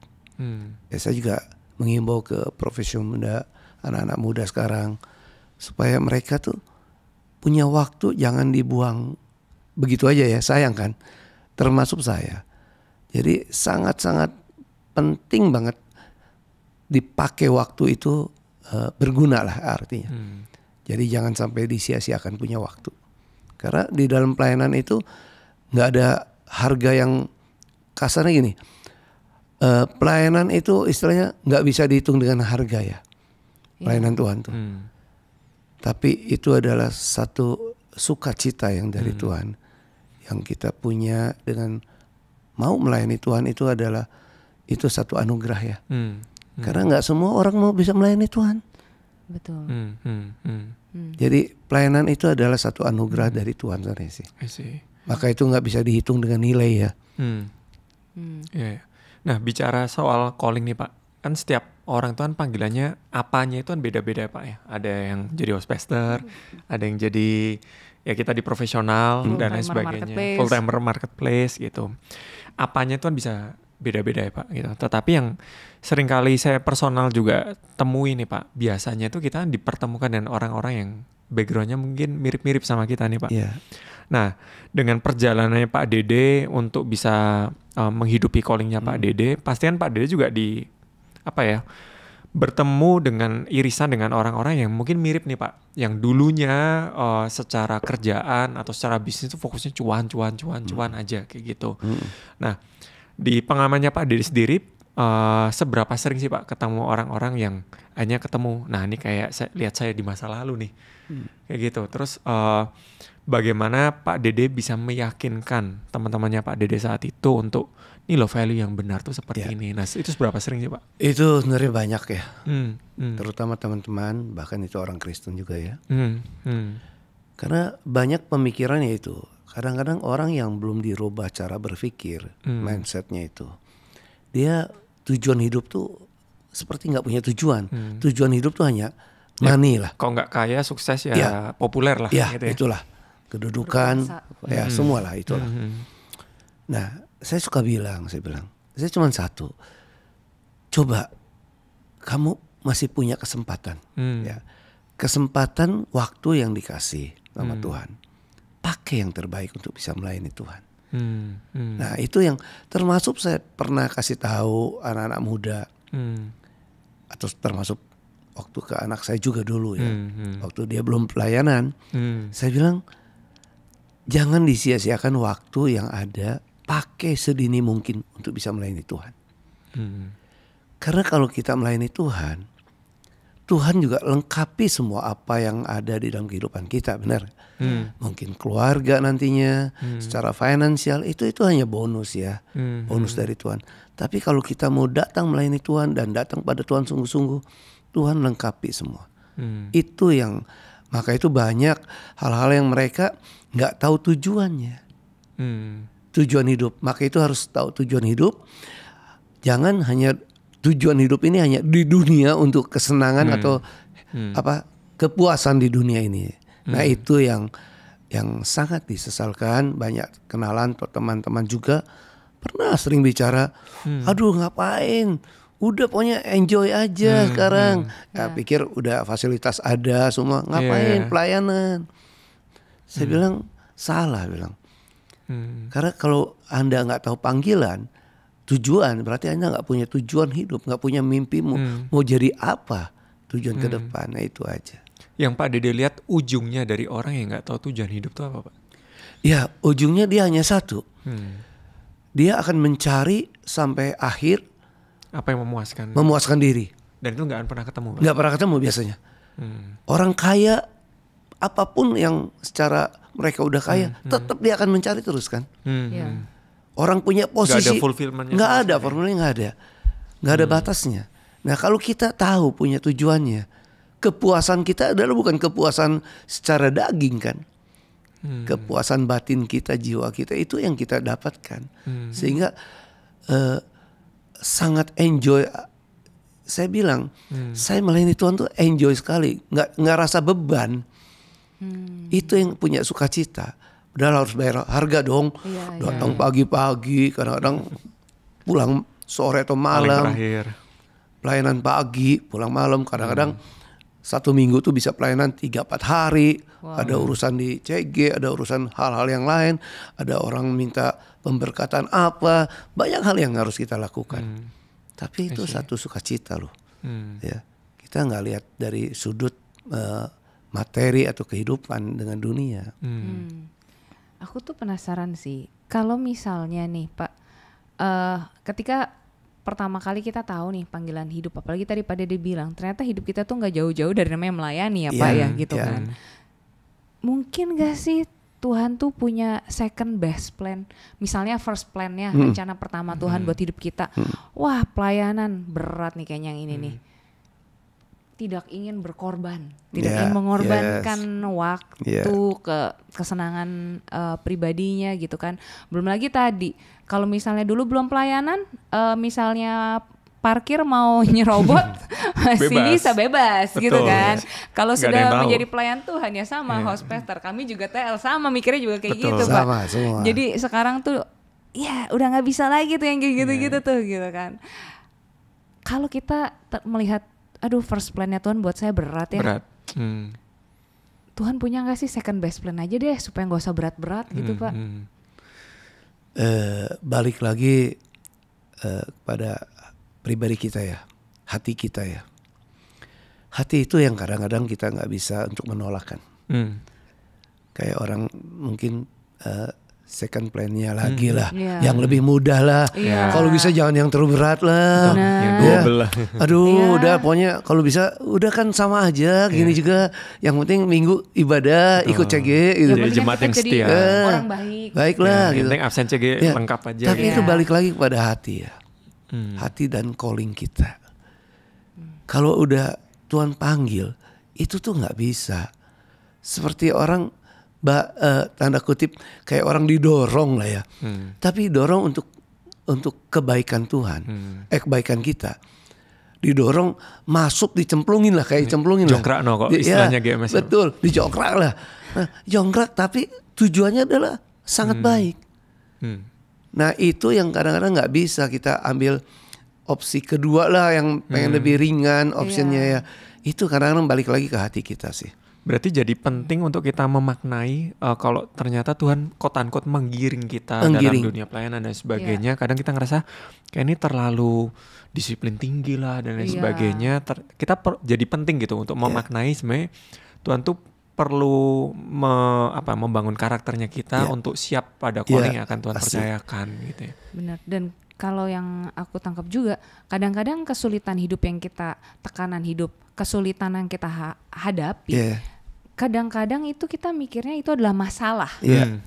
Ya, saya juga mengimbau ke profesional muda, anak-anak muda sekarang, supaya mereka tuh punya waktu, jangan dibuang begitu aja ya, sayang kan, termasuk saya. Jadi sangat-sangat penting banget dipakai waktu itu berguna lah artinya. Jadi jangan sampai disia-siakan punya waktu. Karena di dalam pelayanan itu nggak ada harga yang kasarnya gini. Pelayanan itu istilahnya nggak bisa dihitung dengan harga ya. Pelayanan Tuhan tuh. Tapi itu adalah satu sukacita yang dari Tuhan. Yang kita punya dengan mau melayani Tuhan itu adalah itu satu anugerah ya. Karena nggak semua orang mau bisa melayani Tuhan. Betul. Jadi pelayanan itu adalah satu anugerah dari Tuhan sih. Maka itu nggak bisa dihitung dengan nilai ya. Yeah. Nah bicara soal calling nih Pak, kan setiap orang itu kan panggilannya apanya itu kan beda-beda ya Pak ya. Ada yang jadi host pastor, ada yang jadi ya kita di profesional dan lain sebagainya, full timer marketplace gitu. Apanya itu kan bisa beda-beda ya Pak gitu. Tetapi yang seringkali saya personal juga temui nih Pak, biasanya itu kita dipertemukan dengan orang-orang yang backgroundnya mungkin mirip-mirip sama kita nih Pak. Yeah. Nah dengan perjalanannya Pak Dede untuk bisa menghidupi callingnya Pak Dede, pastikan Pak Dede juga bertemu dengan irisan dengan orang-orang yang mungkin mirip nih Pak, yang dulunya secara kerjaan atau secara bisnis itu fokusnya cuan aja kayak gitu. Nah di pengalamannya Pak Dede sendiri, seberapa sering sih Pak ketemu orang-orang yang hanya ketemu, nah ini kayak lihat saya di masa lalu nih, kayak gitu. Terus bagaimana Pak Dede bisa meyakinkan teman-temannya Pak Dede saat itu untuk ini loh value yang benar tuh seperti ini. Nah itu seberapa sering sih Pak? Itu sebenarnya banyak ya. Terutama teman-teman, bahkan itu orang Kristen juga ya. Karena banyak pemikirannya itu. Kadang-kadang orang yang belum dirubah cara berpikir, mindsetnya itu, dia tujuan hidup tuh seperti nggak punya tujuan. Tujuan hidup tuh hanya money lah. Kalau nggak kaya, sukses ya populer lah. Ya gitu ya. itulah kedudukan, ya semualah itulah. Nah saya suka bilang, saya cuma satu, coba kamu masih punya kesempatan, ya kesempatan waktu yang dikasih sama Tuhan, pakai yang terbaik untuk bisa melayani Tuhan. Nah itu yang termasuk saya pernah kasih tahu anak-anak muda, atau termasuk waktu ke anak saya juga dulu ya, waktu dia belum pelayanan, saya bilang jangan disia-siakan waktu yang ada, pakai sedini mungkin untuk bisa melayani Tuhan. Karena kalau kita melayani Tuhan, Tuhan juga lengkapi semua apa yang ada di dalam kehidupan kita, benar? Mungkin keluarga nantinya, secara finansial itu hanya bonus ya, bonus dari Tuhan. Tapi kalau kita mau datang melayani Tuhan dan datang pada Tuhan sungguh-sungguh, Tuhan lengkapi semua. Itu yang, maka itu banyak hal-hal yang mereka nggak tahu tujuannya. Tujuan hidup, maka itu harus tahu tujuan hidup. Jangan hanya tujuan hidup ini hanya di dunia untuk kesenangan atau kepuasan di dunia ini. Nah itu yang sangat disesalkan. Banyak kenalan atau teman-teman juga pernah sering bicara, aduh ngapain, udah pokoknya enjoy aja sekarang. Pikir udah fasilitas ada semua, ngapain pelayanan. Saya bilang salah, karena kalau Anda nggak tahu panggilan, tujuan, berarti Anda nggak punya tujuan hidup, nggak punya mimpimu, mau jadi apa tujuan ke depan. Nah itu aja. Yang Pak Dede lihat ujungnya dari orang yang nggak tahu tujuan hidup itu apa Pak? Ya ujungnya dia hanya satu, dia akan mencari sampai akhir apa yang memuaskan diri. Dan itu nggak pernah ketemu Pak? Nggak pernah ketemu biasanya. Orang kaya, apapun yang secara mereka udah kaya, tetap dia akan mencari terus kan. Orang punya posisi, nggak ada formulanya, nggak ada batasnya. Nah kalau kita tahu punya tujuannya, kepuasan kita adalah bukan kepuasan secara daging kan, kepuasan batin kita, jiwa kita itu yang kita dapatkan. Sehingga sangat enjoy. Saya bilang, saya melayani Tuhan tuh enjoy sekali, nggak rasa beban. Itu yang punya sukacita. Padahal harus bayar harga dong. Datang pagi-pagi, kadang-kadang pulang sore atau malam. Pelayanan pagi, pulang malam. Kadang-kadang 1 minggu tuh bisa pelayanan 3-4 hari. Ada urusan di CG, ada urusan hal-hal yang lain. Ada orang minta pemberkatan apa. Banyak hal yang harus kita lakukan. Tapi itu satu sukacita loh. Ya, kita nggak lihat dari sudut materi atau kehidupan dengan dunia. Aku tuh penasaran sih, kalau misalnya nih Pak, ketika pertama kali kita tahu nih panggilan hidup, apalagi tadi Pak Dede bilang, ternyata hidup kita tuh nggak jauh-jauh dari namanya melayani ya Pak ya gitu kan. Mungkin gak sih Tuhan tuh punya second best plan, misalnya first plan-nya, rencana pertama Tuhan buat hidup kita. Wah, pelayanan berat nih kayaknya yang ini nih. Tidak ingin berkorban, tidak ingin mengorbankan waktu, kesenangan pribadinya gitu kan. Belum lagi tadi, kalau misalnya dulu belum pelayanan, misalnya parkir mau nyerobot masih bisa bebas. Betul, gitu kan. Kalau sudah menjadi pelayan Tuhan ya sama host pastor, kami juga TL sama mikirnya juga kayak gitu sama, Pak. Semua. Jadi sekarang tuh ya udah nggak bisa lagi tuh yang kayak gitu-gitu tuh gitu kan. Kalau kita melihat aduh first plan-nya Tuhan buat saya berat ya. Berat. Tuhan punya gak sih second best plan aja deh supaya gak usah berat-berat gitu Pak. Balik lagi pada pribadi kita ya, hati kita ya. Hati itu yang kadang-kadang kita gak bisa untuk menolakkan. Kayak orang mungkin second plan-nya lagi lah, yang lebih mudah lah. Kalau bisa jangan yang terlalu berat lah. Aduh, udah pokoknya kalau bisa udah kan sama aja. Gini juga, yang penting minggu ibadah ikut CG gitu. Jadi jemaat yang setia. Orang baik. Baiklah. Yang penting absen CG lengkap aja. Tapi itu balik lagi kepada hati ya, hati dan calling kita. Kalau udah Tuhan panggil, itu tuh nggak bisa. Seperti orang tanda kutip kayak orang didorong lah ya, tapi dorong untuk kebaikan Tuhan, kebaikan kita, didorong masuk, dicemplungin lah, kayak cemplungin lah, jongkrak no kok istilahnya GMS. Betul, dijongkrak lah, jongkrak tapi tujuannya adalah sangat baik. Nah itu yang kadang-kadang nggak bisa kita ambil opsi kedua lah, yang pengen lebih ringan opsinya ya, itu kadang-kadang balik lagi ke hati kita sih. Berarti jadi penting untuk kita memaknai kalau ternyata Tuhan quote-unquote menggiring kita dalam dunia pelayanan dan sebagainya. Kadang kita ngerasa kayak ini terlalu disiplin tinggi lah dan lain sebagainya. Kita jadi penting gitu untuk memaknai sebenarnya Tuhan tuh perlu membangun karakternya kita untuk siap pada calling yang akan Tuhan percayakan gitu ya. Benar. Dan kalau yang aku tangkap juga, kadang-kadang kesulitan hidup yang kita, tekanan hidup, kesulitan yang kita hadapi, kadang-kadang itu kita mikirnya itu adalah masalah.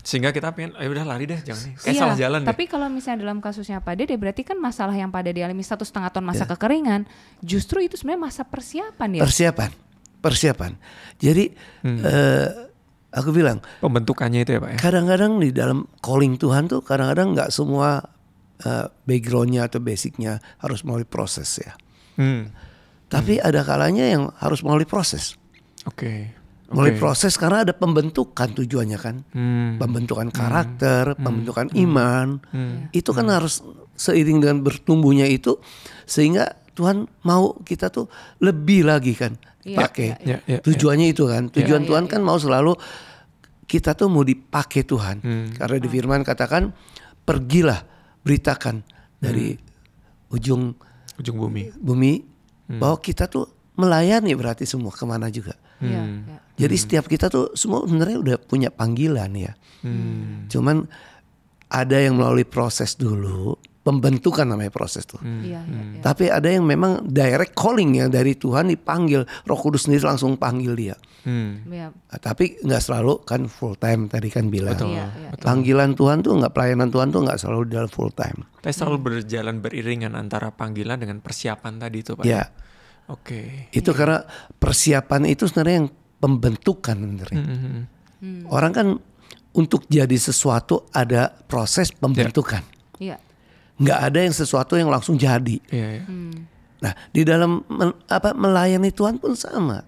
Sehingga kita pengen, ayo udah lari deh, jangan nih, kayak salah jalan deh. Tapi kalau misalnya dalam kasusnya Pak Dede, berarti kan masalah yang Pak Dede alami 1,5 tahun masa kekeringan, justru itu sebenarnya masa persiapan ya? Persiapan. Jadi aku bilang, pembentukannya itu ya Pak ya? Kadang-kadang di dalam calling Tuhan tuh kadang-kadang gak semua backgroundnya atau basicnya harus melalui proses ya. Tapi ada kalanya yang harus melalui proses. Melalui proses karena ada pembentukan tujuannya kan. Pembentukan karakter, pembentukan iman. Itu kan harus seiring dengan bertumbuhnya itu, sehingga Tuhan mau kita tuh lebih lagi kan pakai. Tujuannya itu kan. Tujuan Tuhan kan mau selalu kita tuh mau dipakai Tuhan. Karena di firman katakan, pergilah beritakan dari ujung bumi bahwa kita tuh melayani, berarti semua kemana juga. Jadi setiap kita tuh semua sebenarnya udah punya panggilan ya. Cuman ada yang melalui proses dulu, pembentukan namanya proses tuh. Tapi ada yang memang direct calling ya, dari Tuhan dipanggil, Roh Kudus sendiri langsung panggil dia. Tapi nggak selalu kan full time, tadi kan bilang. Panggilan Tuhan tuh nggak, pelayanan Tuhan tuh nggak selalu dalam full time. Tapi selalu berjalan beriringan antara panggilan dengan persiapan tadi itu Pak. Itu karena persiapan itu sebenarnya yang pembentukan sebenarnya. Orang kan untuk jadi sesuatu ada proses pembentukan. Iya. Nggak ada yang sesuatu yang langsung jadi. Iya. Nah, di dalam melayani Tuhan pun sama.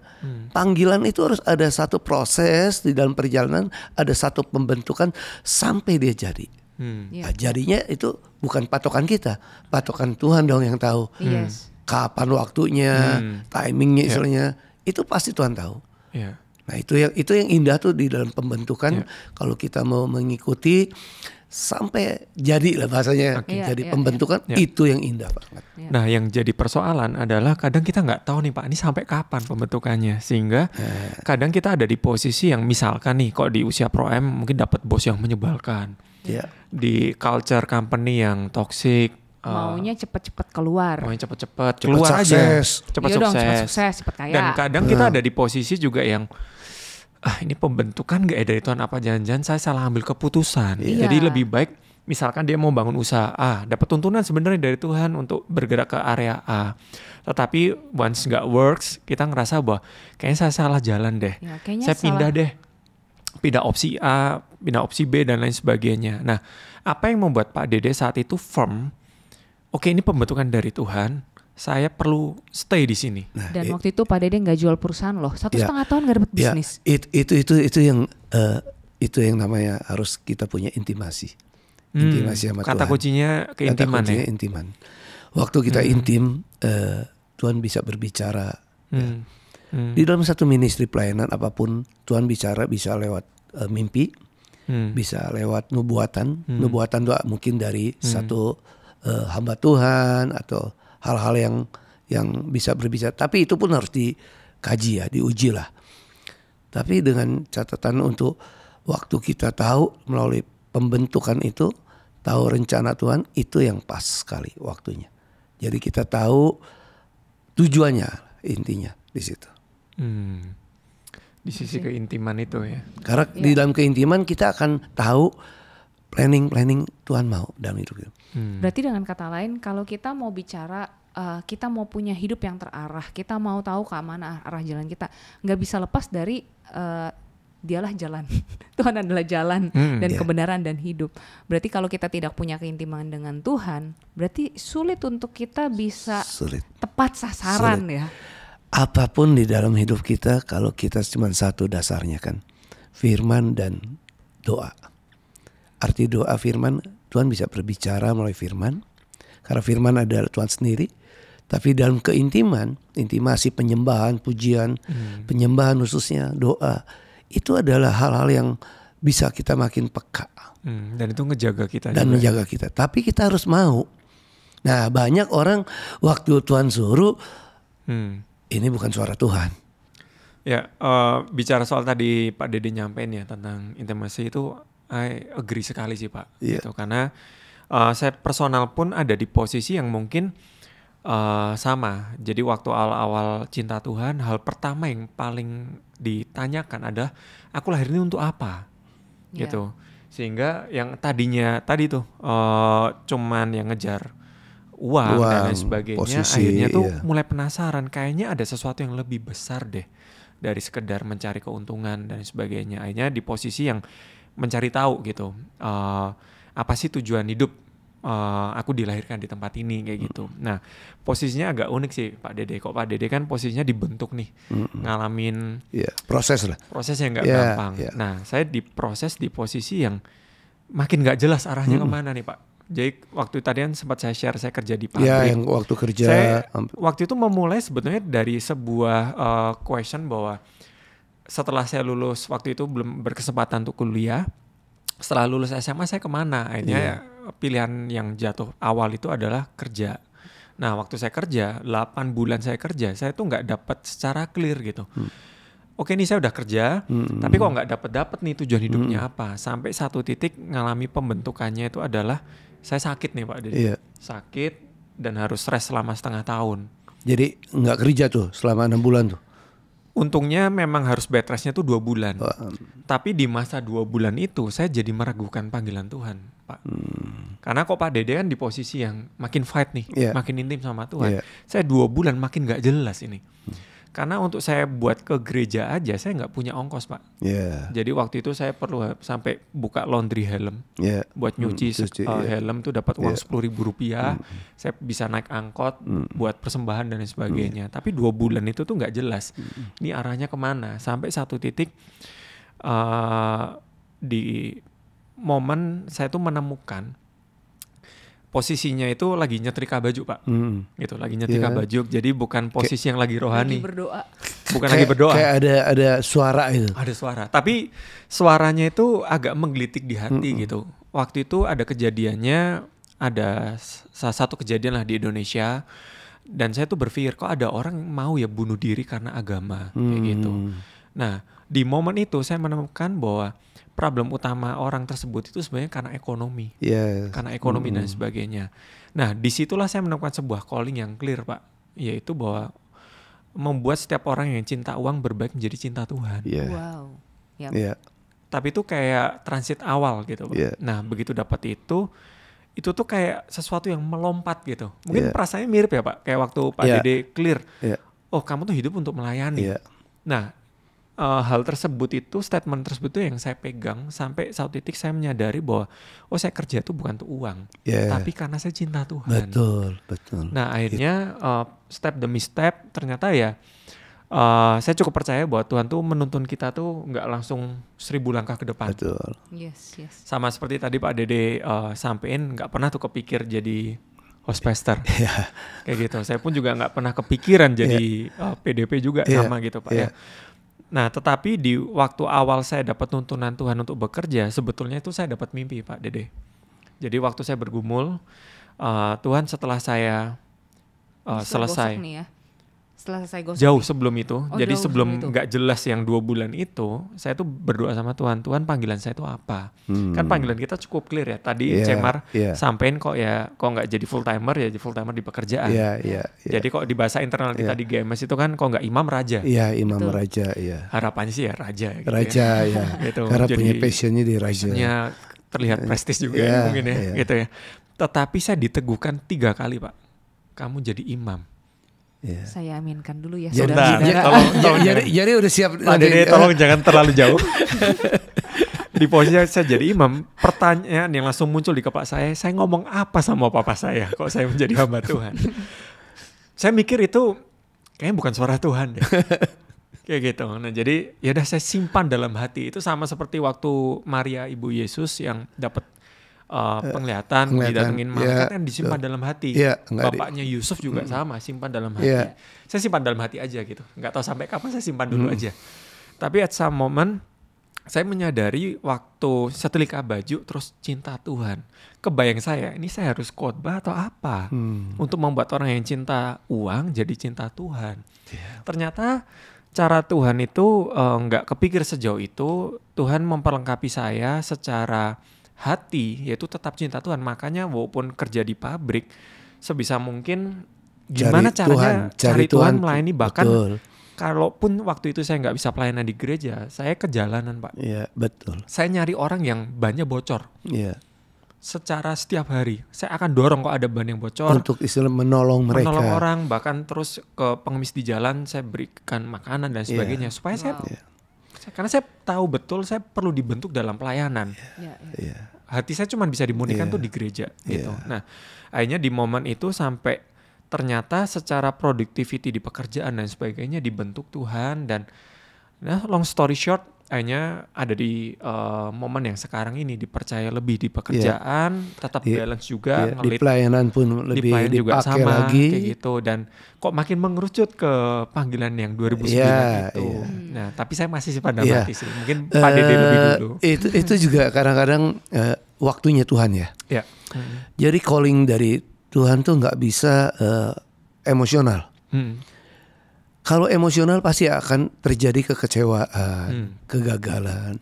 Panggilan itu harus ada satu proses, di dalam perjalanan ada satu pembentukan sampai dia jadi. Nah, jadinya itu bukan patokan kita, patokan Tuhan dong yang tahu. Yes. Kapan waktunya, timingnya istilahnya, itu pasti Tuhan tahu. Nah, itu yang indah tuh di dalam pembentukan. Kalau kita mau mengikuti sampai jadi lah bahasanya, jadi pembentukan itu yang indah banget. Nah, yang jadi persoalan adalah kadang kita nggak tahu nih Pak, ini sampai kapan pembentukannya, sehingga kadang kita ada di posisi yang misalkan nih, kok di usia Pro M mungkin dapat bos yang menyebalkan, di culture company yang toxic. Maunya cepet-cepet keluar. Maunya cepet-cepet keluar sukses. aja. Cepet sukses, cepet kaya. Dan kadang kita ada di posisi juga yang ini pembentukan gak ya dari Tuhan, apa jangan-jangan saya salah ambil keputusan. Jadi lebih baik misalkan dia mau bangun usaha A, dapat tuntunan sebenarnya dari Tuhan untuk bergerak ke area A. Tetapi once gak works, kita ngerasa bahwa kayaknya saya salah jalan deh. Saya pindah deh. Pindah opsi A, pindah opsi B dan lain sebagainya. Nah, apa yang membuat Pak Dede saat itu firm? Oke, ini pembentukan dari Tuhan, saya perlu stay di sini. Nah, dan waktu itu Pak Dede nggak jual perusahaan loh, 1,5 tahun nggak dapat bisnis. Itu yang namanya harus kita punya intimasi sama Tuhan. Kata kuncinya keintiman. Kata kuncinya intiman. Waktu kita intim, Tuhan bisa berbicara. Di dalam satu ministry pelayanan apapun, Tuhan bicara bisa lewat mimpi, bisa lewat nubuatan doa mungkin dari satu hamba Tuhan atau hal-hal yang bisa berbicara. Tapi itu pun harus dikaji ya, diuji lah. Tapi dengan catatan untuk waktu kita tahu melalui pembentukan itu, tahu rencana Tuhan, itu yang pas sekali waktunya. Jadi kita tahu tujuannya, intinya di situ. Di sisi keintiman itu ya. Karena di dalam keintiman kita akan tahu planning Tuhan mau dalam hidup kita. Berarti dengan kata lain, kalau kita mau bicara, kita mau punya hidup yang terarah, kita mau tahu ke mana arah jalan kita, nggak bisa lepas dari dialah jalan. Tuhan adalah jalan dan kebenaran dan hidup. Berarti kalau kita tidak punya keintiman dengan Tuhan, berarti sulit untuk kita bisa tepat sasaran ya. Apapun di dalam hidup kita, kalau kita cuma satu dasarnya kan, firman dan doa. Arti doa firman, Tuhan bisa berbicara melalui firman, karena firman adalah Tuhan sendiri. Tapi dalam keintiman, intimasi penyembahan, pujian, penyembahan khususnya doa, itu adalah hal-hal yang bisa kita makin peka. Dan itu ngejaga kita. Dan menjaga kita. Tapi kita harus mau. Nah, banyak orang waktu Tuhan suruh, ini bukan suara Tuhan. Ya, bicara soal tadi Pak Dede nyampein ya tentang intimasi itu, I agree sekali sih Pak. Gitu, karena saya personal pun ada di posisi yang mungkin sama. Jadi waktu awal-awal cinta Tuhan, hal pertama yang paling ditanyakan adalah aku lahir ini untuk apa, gitu. Sehingga yang tadinya tadi tuh cuman yang ngejar uang dan lain sebagainya, posisi, akhirnya tuh mulai penasaran, kayaknya ada sesuatu yang lebih besar deh dari sekedar mencari keuntungan dan sebagainya. Akhirnya di posisi yang mencari tahu gitu, apa sih tujuan hidup aku dilahirkan di tempat ini kayak gitu. Nah, posisinya agak unik sih Pak Dede. Kok Pak Dede kan posisinya dibentuk nih, ngalamin prosesnya nggak gampang. Nah, saya diproses di posisi yang makin nggak jelas arahnya kemana nih Pak. Jadi waktu tadi kan sempat saya share, saya kerja di pabrik. Yang waktu kerja. Saya waktu itu memulai sebetulnya dari sebuah question bahwa setelah saya lulus, waktu itu belum berkesempatan untuk kuliah. Setelah lulus SMA saya kemana? Akhirnya pilihan yang jatuh awal itu adalah kerja. Nah waktu saya kerja, 8 bulan saya kerja, saya tuh gak dapat secara clear gitu. Oke nih saya udah kerja, tapi kok gak dapet nih tujuan hidupnya apa. Sampai satu titik ngalami pembentukannya itu adalah saya sakit nih Pak Dede. Sakit dan harus stres selama setengah tahun. Jadi gak kerja tuh selama 6 bulan tuh? Untungnya memang harus bed restnya tuh 2 bulan. Tapi di masa 2 bulan itu saya jadi meragukan panggilan Tuhan, Pak. Karena kok Pak Dede kan di posisi yang makin fight nih, makin intim sama Tuhan. Saya 2 bulan makin gak jelas ini. Karena untuk saya buat ke gereja aja saya nggak punya ongkos, Pak. Jadi waktu itu saya perlu sampai buka laundry helm buat nyuci helm tuh dapat uang Rp10.000. Saya bisa naik angkot buat persembahan dan sebagainya. Tapi 2 bulan itu tuh nggak jelas. Ini arahnya kemana? Sampai satu titik di momen saya tuh menemukan posisinya itu lagi nyetrika baju, Pak. Gitu, lagi nyetrika baju. Jadi bukan posisi yang lagi rohani. Lagi berdoa. Bukan lagi berdoa. Kayak ada suara itu. Ada suara. Tapi suaranya itu agak menggelitik di hati gitu. Waktu itu ada kejadiannya, ada salah satu kejadian lah di Indonesia. Dan saya tuh berpikir kok ada orang mau ya bunuh diri karena agama kayak gitu. Nah, di momen itu saya menemukan bahwa problem utama orang tersebut itu sebenarnya karena ekonomi, karena ekonomi dan sebagainya. Nah, disitulah saya menemukan sebuah calling yang clear, Pak, yaitu bahwa membuat setiap orang yang cinta uang berbaik menjadi cinta Tuhan. Wow. Tapi itu kayak transit awal gitu, Pak. Nah, begitu dapat itu tuh kayak sesuatu yang melompat gitu. Mungkin perasaannya mirip ya, Pak, kayak waktu Pak Dede clear. Oh, kamu tuh hidup untuk melayani. Nah, hal tersebut itu, statement tersebut itu yang saya pegang sampai satu titik saya menyadari bahwa saya kerja itu bukan untuk uang, tapi karena saya cinta Tuhan. Betul. Nah, akhirnya step demi step ternyata ya saya cukup percaya bahwa Tuhan tuh menuntun kita tuh nggak langsung 1000 langkah ke depan. Betul. Yes. Sama seperti tadi Pak Dede sampein, nggak pernah tuh kepikir jadi host pastor. Kayak gitu. Saya pun juga nggak pernah kepikiran jadi PDP juga sama gitu, Pak ya. Nah, tetapi di waktu awal saya dapat tuntunan Tuhan untuk bekerja, sebetulnya itu saya dapat mimpi, Pak Dede. Jadi waktu saya bergumul, Tuhan setelah saya selesai. Nih ya. Setelah selesai gosok. Jauh sebelum itu. Jadi sebelum itu. nggak jelas yang 2 bulan itu, saya tuh berdoa sama Tuhan. Tuhan, panggilan saya itu apa? Kan panggilan kita cukup clear ya. Tadi Cemar sampein kok nggak jadi full timer ya, jadi full timer di pekerjaan. Jadi kok di bahasa internal kita di GMS itu kan kok nggak imam raja. Imam raja. Harapannya sih ya raja. Gitu raja ya. Gitu. Karena jadi, punya passionnya di raja. Terlihat prestis juga mungkin ya. Gitu ya. Tetapi saya diteguhkan 3 kali, Pak. Kamu jadi imam. Saya aminkan dulu ya. Jadi udah siap. Pak Dede tolong jangan terlalu jauh. Di posisi saya jadi imam, pertanyaan yang langsung muncul di kepala saya ngomong apa sama papa saya kok saya menjadi hamba Tuhan. Saya mikir itu kayaknya bukan suara Tuhan deh. Kayak gitu. Nah, jadi ya udah saya simpan dalam hati. Itu sama seperti waktu Maria ibu Yesus yang dapat penglihatan didatengin malaikat kan disimpan dalam hati. Bapaknya Yusuf juga sama, simpan dalam hati. Saya simpan dalam hati aja gitu. Nggak tahu sampai kapan, saya simpan dulu aja. Tapi at some moment saya menyadari waktu setelika baju terus cinta Tuhan. Kebayang saya, ini saya harus khotbah atau apa untuk membuat orang yang cinta uang jadi cinta Tuhan. Ternyata cara Tuhan itu nggak kepikir sejauh itu. Tuhan memperlengkapi saya secara hati, yaitu tetap cinta Tuhan. Makanya walaupun kerja di pabrik, sebisa mungkin gimana caranya cari Tuhan melayani. Bahkan kalaupun waktu itu saya nggak bisa pelayanan di gereja, saya ke jalanan, Pak. Betul. Saya nyari orang yang bannya bocor. Secara setiap hari saya akan dorong kok ada ban yang bocor untuk istilah menolong mereka, menolong orang, bahkan terus ke pengemis di jalan saya berikan makanan dan sebagainya supaya saya karena saya tahu betul saya perlu dibentuk dalam pelayanan. Hati saya cuma bisa dimurnikan tuh di gereja gitu. Nah, akhirnya di momen itu sampai ternyata secara productivity di pekerjaan dan sebagainya dibentuk Tuhan. Dan long story short, akhirnya ada di momen yang sekarang ini dipercaya lebih di pekerjaan, tetap balance juga, di pelayanan pun lebih juga dipakai sama, lagi kayak gitu. Dan kok makin mengerucut ke panggilan yang 2009 itu. Nah, tapi saya masih simpan dalam hati sih. Mungkin Pak Dede lebih dulu. Itu juga kadang-kadang waktunya Tuhan ya. Jadi calling dari Tuhan tuh nggak bisa emosional. Kalau emosional pasti akan terjadi kekecewaan, kegagalan.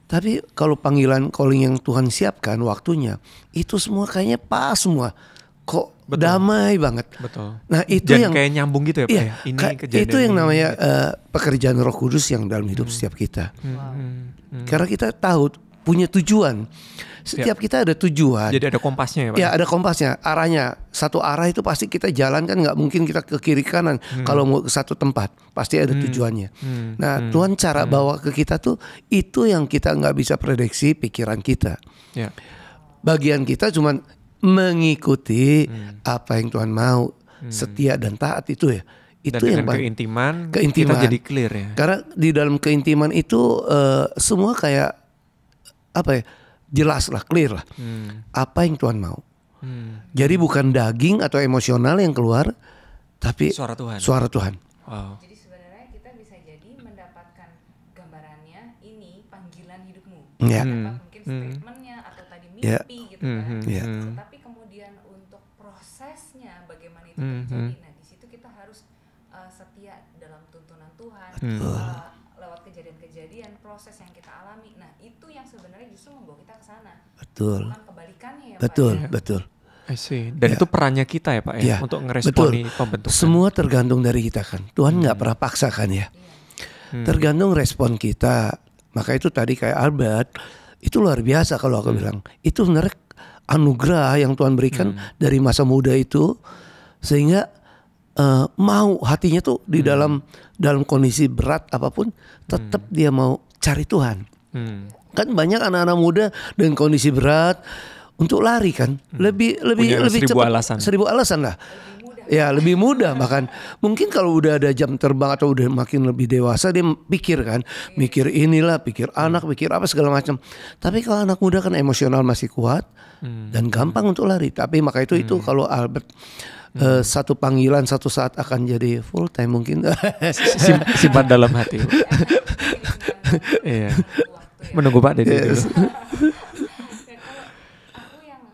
Tapi kalau panggilan calling yang Tuhan siapkan waktunya, itu semua kayaknya pas semua. Kok damai banget. Betul. Nah itu dan yang kayak nyambung gitu ya Pak ya. Ini kejadian itu yang namanya pekerjaan Roh Kudus yang dalam hidup setiap kita. Karena kita tahu punya tujuan. Setiap kita ada tujuan. Jadi ada kompasnya ya Pak? Ya ada kompasnya, arahnya. Satu arah itu pasti kita jalan kan, nggak mungkin kita ke kiri kanan. Kalau mau ke satu tempat pasti ada tujuannya. Nah Tuhan cara bawa ke kita tuh itu yang kita nggak bisa prediksi pikiran kita. Ya. Bagian kita cuman mengikuti apa yang Tuhan mau, setia dan taat itu ya. Itu dan yang keintiman keintiman kita jadi clear ya. Karena di dalam keintiman itu semua kayak apa ya, jelas lah, clear lah apa yang Tuhan mau. Jadi bukan daging atau emosional yang keluar, tapi suara Tuhan. Suara Tuhan. Wow. Jadi sebenarnya kita bisa jadi mendapatkan gambarannya ini panggilan hidupmu. Ya. Mungkin statementnya atau tadi mimpi gitu kan. Tapi kemudian untuk prosesnya bagaimana itu terjadi. Nah di situ kita harus setia dalam tuntunan Tuhan. Lewat kejadian-kejadian, proses yang kita alami. Nah itu yang sebenarnya justru membawa kita ke sana. Betul. Bukan kebalikannya ya betul, Pak. Betul. I see. Dan itu perannya kita ya Pak ya, untuk ngeresponi pembentukan. Semua tergantung dari kita kan. Tuhan nggak pernah paksakan ya. Tergantung respon kita. Maka itu tadi kayak Albert, itu luar biasa kalau aku bilang. Itu sebenarnya anugerah yang Tuhan berikan dari masa muda itu, sehingga mau hatinya tuh di dalam kondisi berat apapun tetap dia mau cari Tuhan. Kan banyak anak-anak muda dengan kondisi berat untuk lari kan, lebih cepat, 1000 alasan lah. Ya lebih mudah, bahkan mungkin kalau udah ada jam terbang atau udah makin lebih dewasa dia pikir kan, mikir inilah, pikir anak, pikir apa segala macam. Tapi kalau anak muda kan emosional masih kuat dan gampang untuk lari. Tapi maka itu kalau Albert satu panggilan satu saat akan jadi full time mungkin. Simpan dalam hati. Iya. Menunggu Pak Dede dulu.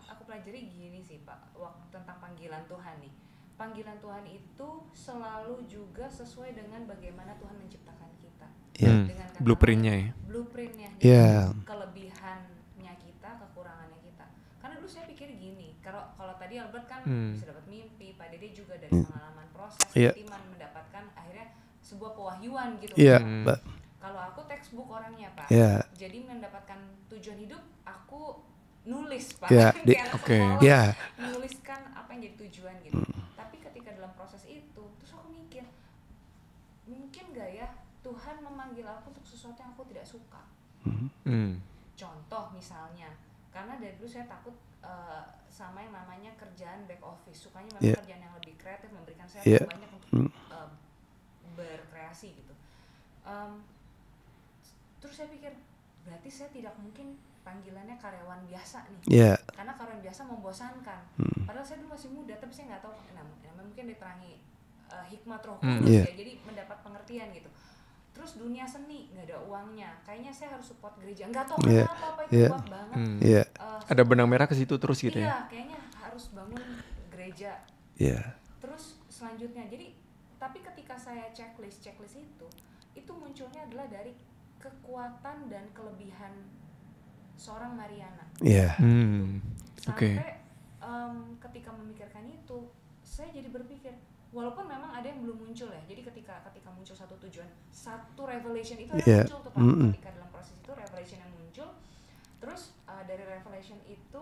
Aku pelajari gini sih Pak, tentang panggilan Tuhan nih. Panggilan Tuhan itu selalu juga sesuai dengan bagaimana Tuhan menciptakan kita. Dengan blueprintnya ya. Blueprintnya. Yeah. Kelebihannya kita, kekurangannya kita. Karena dulu saya pikir gini, kalau tadi Albert kan bisa dapat mimpi, Pak Dede juga dari pengalaman proses, keintiman mendapatkan akhirnya sebuah pewahyuan gitu. Kalau aku textbook orangnya Pak, jadi mendapatkan tujuan hidup aku nulis Pak, menuliskan apa yang jadi tujuan gitu. Tapi ketika dalam proses itu, terus aku mikir, mungkin gak ya Tuhan memanggil aku untuk sesuatu yang aku tidak suka. Contoh misalnya, karena dari dulu saya takut sama yang namanya kerjaan back office, sukanya memang kerjaan yang lebih kreatif, memberikan saya banyak untuk berkreasi gitu. Terus saya pikir berarti saya tidak mungkin panggilannya karyawan biasa nih, karena karyawan biasa membosankan. Padahal saya dulu masih muda, tapi saya nggak tahu. Mungkin diterangi hikmat Roh Kudus ya, jadi mendapat pengertian gitu. Terus dunia seni nggak ada uangnya, kayaknya saya harus support gereja. Nggak tahu kenapa apa itu kuat banget. Ada benang merah ke situ terus gitu ya. Iya, kayaknya harus bangun gereja. Terus selanjutnya, jadi tapi ketika saya checklist itu munculnya adalah dari kekuatan dan kelebihan seorang Mariana. Sampai ketika memikirkan itu, saya jadi berpikir, walaupun memang ada yang belum muncul ya. Jadi ketika muncul satu tujuan, satu revelation itu ada muncul tuh Pak. Ketika dalam proses itu revelation yang muncul, terus dari revelation itu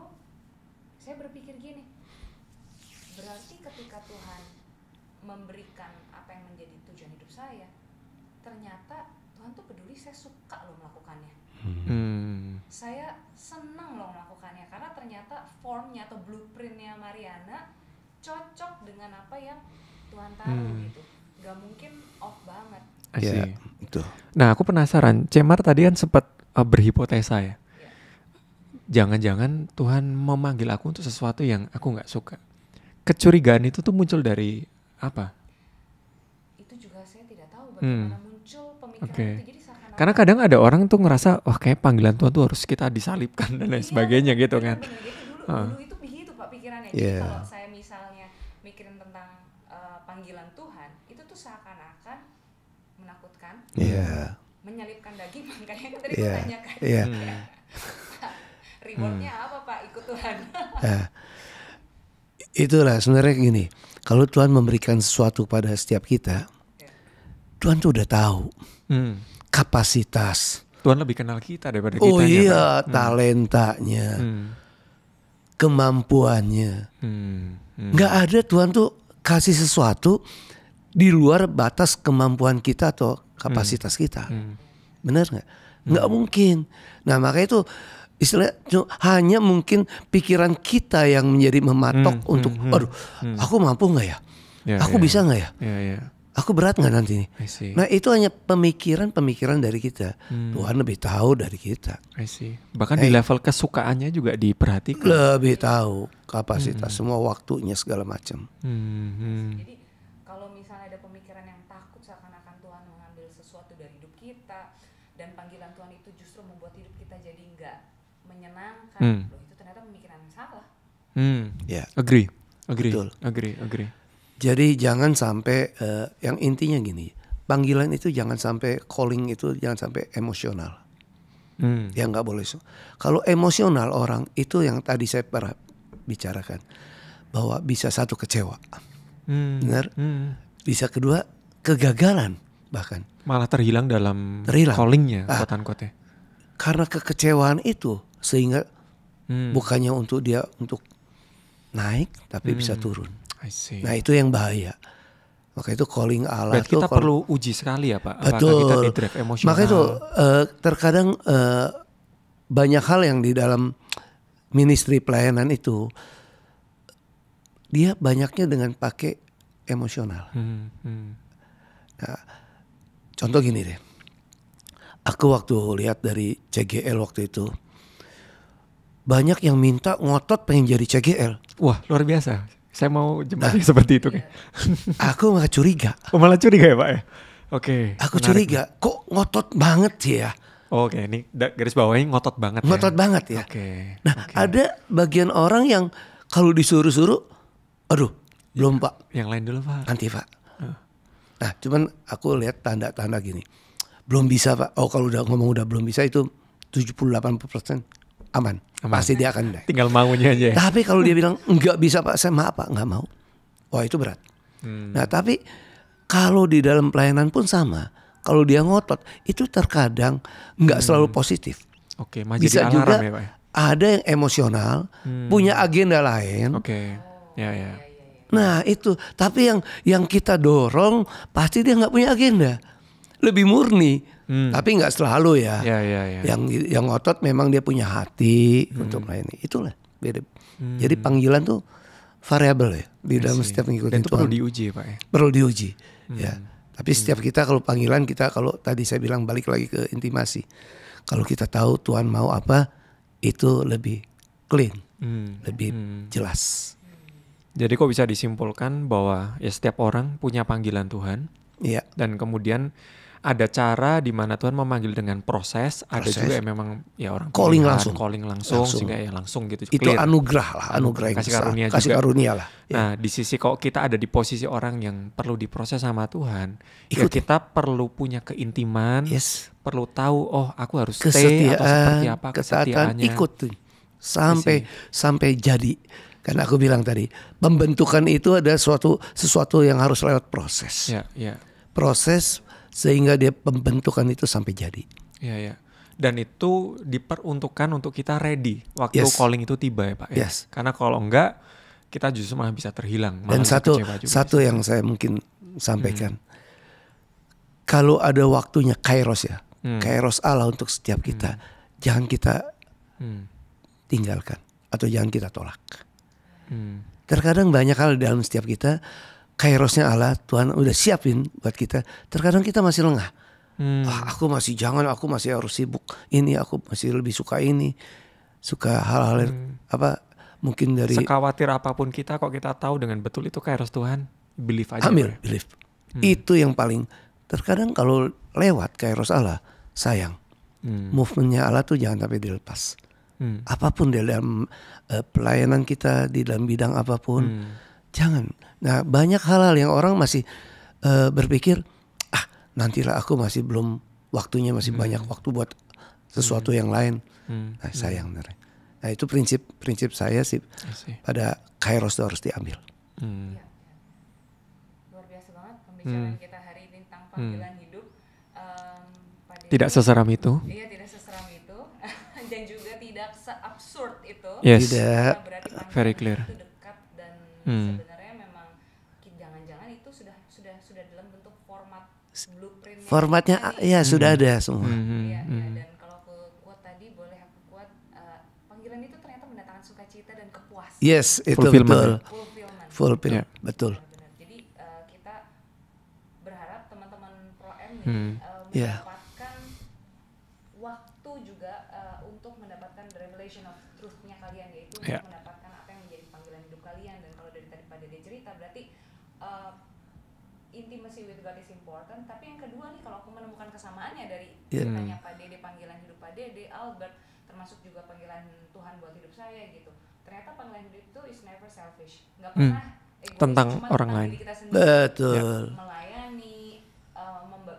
saya berpikir gini, berarti ketika Tuhan memberikan apa yang menjadi tujuan hidup saya, ternyata Tuhan tuh peduli saya suka loh melakukannya. Saya senang loh melakukannya karena ternyata formnya atau blueprintnya Mariana cocok dengan apa yang Tuhan taruh gitu. Gak mungkin off banget. Itu. Nah aku penasaran, Cemar tadi kan sempat berhipotesa ya. Jangan-jangan Tuhan memanggil aku untuk sesuatu yang aku gak suka. Kecurigaan itu tuh muncul dari apa? Itu juga saya tidak tahu bagaimana muncul pemikiran itu. Jadi karena kadang ada orang tuh ngerasa, wah kayak panggilan Tuhan tuh harus kita disalibkan dan lain sebagainya gitu kan. Dulu itu begitu Pak pikirannya. Jadi kalau saya misalnya mikirin tentang panggilan Tuhan, itu tuh seakan-akan menakutkan, menyalipkan daging, makanya kan tadi ditanyakan. Rewardnya apa Pak ikut Tuhan? Itulah sebenarnya gini, kalau Tuhan memberikan sesuatu pada setiap kita, Tuhan tuh udah tahu kapasitas, Tuhan lebih kenal kita daripada kita. Oh iya, talentanya, kemampuannya. Nggak ada Tuhan tuh kasih sesuatu di luar batas kemampuan kita atau kapasitas kita. Benar nggak? Nggak mungkin. Nah makanya itu istilahnya hanya mungkin pikiran kita yang menjadi mematok untuk, aduh, aku mampu nggak ya? Aku bisa nggak ya? Aku berat nggak nanti nih? Nah itu hanya pemikiran dari kita. Tuhan lebih tahu dari kita. Bahkan di level kesukaannya juga diperhatikan. Lebih tahu kapasitas, semua waktunya segala macam. Jadi kalau misalnya ada pemikiran yang takut seakan-akan Tuhan mengambil sesuatu dari hidup kita dan panggilan Tuhan itu justru membuat hidup kita jadi nggak menyenangkan, loh itu ternyata pemikiran yang salah. Agree. Betul. Agree. Jadi jangan sampai yang intinya gini, panggilan itu jangan sampai, calling itu jangan sampai emosional. Ya nggak boleh. Kalau emosional orang itu yang tadi saya pernah bicarakan bahwa bisa satu kecewa, benar. Bisa kedua kegagalan bahkan. Malah terhilang dalam callingnya, quote-unquote. Karena kekecewaan itu sehingga bukannya untuk dia untuk naik tapi bisa turun. Nah itu yang bahaya. Maka itu calling Allah. Berarti kita perlu uji sekali ya Pak. Betul. Apakah kita di drive emosional. Maka itu terkadang banyak hal yang di dalam ministry pelayanan itu dia banyaknya dengan pakai emosional. Nah, contoh gini deh. Aku waktu lihat dari CGL waktu itu banyak yang minta ngotot pengen jadi CGL. Wah luar biasa. Saya mau jemaatnya seperti itu. Aku malah curiga. Oh malah curiga ya Pak ya? Oke. Aku curiga, kok ngotot banget sih ya? Oke, ini garis bawahnya ngotot banget ya? Ngotot banget ya. Nah ada bagian orang yang kalau disuruh-suruh, aduh belum Pak. Yang lain dulu Pak. Nanti Pak. Nah cuman aku lihat tanda-tanda gini. Belum bisa Pak. Oh kalau udah ngomong udah belum bisa itu 70-80% aman. Pasti dia akan. Tinggal maunya aja ya? Tapi kalau dia bilang enggak bisa Pak, saya maaf Pak, enggak mau. Wah itu berat. Nah tapi kalau di dalam pelayanan pun sama. Kalau dia ngotot itu terkadang enggak selalu positif. Oke, bisa jadi juga ya, Pak, ya? Ada yang emosional, punya agenda lain. Oke. Ya. Nah itu, tapi yang kita dorong pasti dia enggak punya agenda. Lebih murni. Tapi nggak selalu ya. Yang ngotot memang dia punya hati untuk melayani. Itulah beda. Jadi panggilan tuh variabel ya di dalam setiap mengikuti. Dan itu perlu diuji Pak ya. Perlu diuji. Ya. Tapi setiap kita kalau panggilan kita, kalau tadi saya bilang balik lagi ke intimasi. Kalau kita tahu Tuhan mau apa, itu lebih clean, lebih jelas. Jadi kok bisa disimpulkan bahwa ya setiap orang punya panggilan Tuhan. Iya. Dan kemudian ada cara di mana Tuhan memanggil dengan proses, ada juga yang memang ya orang calling langsung sehingga ya langsung gitu. Itu clear. Anugerah lah, anugerah yang kasih karunia lah. Ya. Nah di sisi kok kita ada di posisi orang yang perlu diproses sama Tuhan, ya kita perlu punya keintiman, perlu tahu oh aku harus stay atau seperti apa kesetiaannya. Ikut tuh sampai jadi. Karena aku bilang tadi pembentukan itu ada sesuatu yang harus lewat proses. Proses sehingga dia pembentukan itu sampai jadi. Iya. Dan itu diperuntukkan untuk kita ready waktu calling itu tiba ya Pak. Ya? Karena kalau enggak kita justru malah bisa terhilang. Dan satu yang saya mungkin sampaikan. Kalau ada waktunya kairos ya. Kairos Allah untuk setiap kita. Jangan kita tinggalkan. Atau jangan kita tolak. Terkadang banyak hal dalam setiap kita. Kairosnya Allah, Tuhan udah siapin buat kita. Terkadang kita masih lengah. Aku masih aku masih harus sibuk ini, aku masih lebih suka ini, suka hal-hal mungkin dari. Sekhawatir apapun kita, kok kita tahu dengan betul itu kairos Tuhan, believe aja. Believe. Itu yang paling. Terkadang kalau lewat kairos Allah, sayang. Movementnya Allah tuh jangan sampai dilepas. Apapun di dalam pelayanan kita, di dalam bidang apapun. Jangan. Nah banyak hal-hal yang orang masih berpikir nantilah aku masih belum waktunya, masih banyak waktu buat sesuatu yang lain. Nah sayang. Nah itu prinsip saya sih pada kairos itu harus diambil. Luar biasa banget pembicaraan kita hari ini tentang panggilan hidup. Pak Tidak seseram itu. Iya, tidak seseram itu dan juga tidak se-absurd itu. Yes. Tidak. Berarti Very clear. itu dekat dan sebenarnya memang jangan-jangan itu sudah dalam bentuk format blueprint. Formatnya ya sudah ada semua. Iya, dan kalau aku quote tadi boleh aku quote panggilan itu ternyata mendatangkan sukacita dan kepuasan. Yes, itu Fulfillment. betul. Fulfillment. Fulfillment, betul. Benar. Jadi kita berharap teman-teman Pro M Yeah. mendapatkan waktu juga untuk mendapatkan the revelation of truth-nya kalian, yaitu untuk mendapatkan apa yang menjadi panggilan hidup kalian. Dan kalau dari tadi Pak Dede cerita berarti intimacy with God is important. Tapi yang kedua nih, kalau aku menemukan kesamaannya dari ceritanya Pak Dede, panggilan hidup Pak Dede, Albert, termasuk juga panggilan Tuhan buat hidup saya gitu. Ternyata panggilan hidup itu is never selfish, nggak pernah egois, tentang cuma orang tentang lain. diri kita sendiri. Betul. Melayani,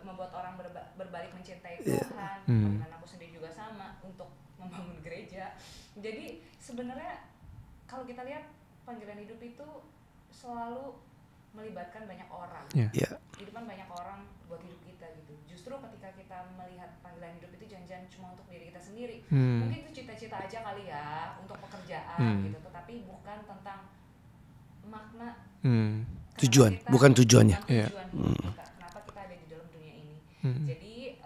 membuat orang berbalik mencintai Tuhan. Dan aku sendiri juga sama untuk membangun gereja. Jadi sebenarnya kalau kita lihat panggilan hidup itu selalu melibatkan banyak orang. Yeah. Di depan banyak orang buat hidup kita gitu. Justru ketika kita melihat panggilan hidup itu jangan cuma untuk diri kita sendiri. Mungkin itu cita-cita aja kali ya untuk pekerjaan gitu, tetapi bukan tentang makna Tujuan, bukan tujuannya. Kenapa kita ada di dalam dunia ini. Jadi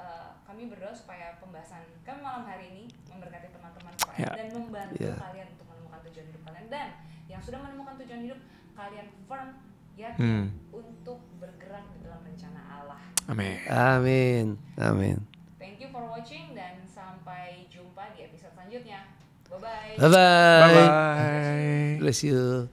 kami berdoa supaya pembahasan kami malam hari ini memberkati teman-teman Pro M dan membantu kalian untuk menemukan tujuan hidup kalian, dan yang sudah menemukan tujuan hidup kalian firm untuk bergerak di dalam rencana Allah. Amin. Amin. Amin. Thank you for watching dan sampai jumpa di episode selanjutnya. Bye bye. Bye bye. Bye bye. Bless you.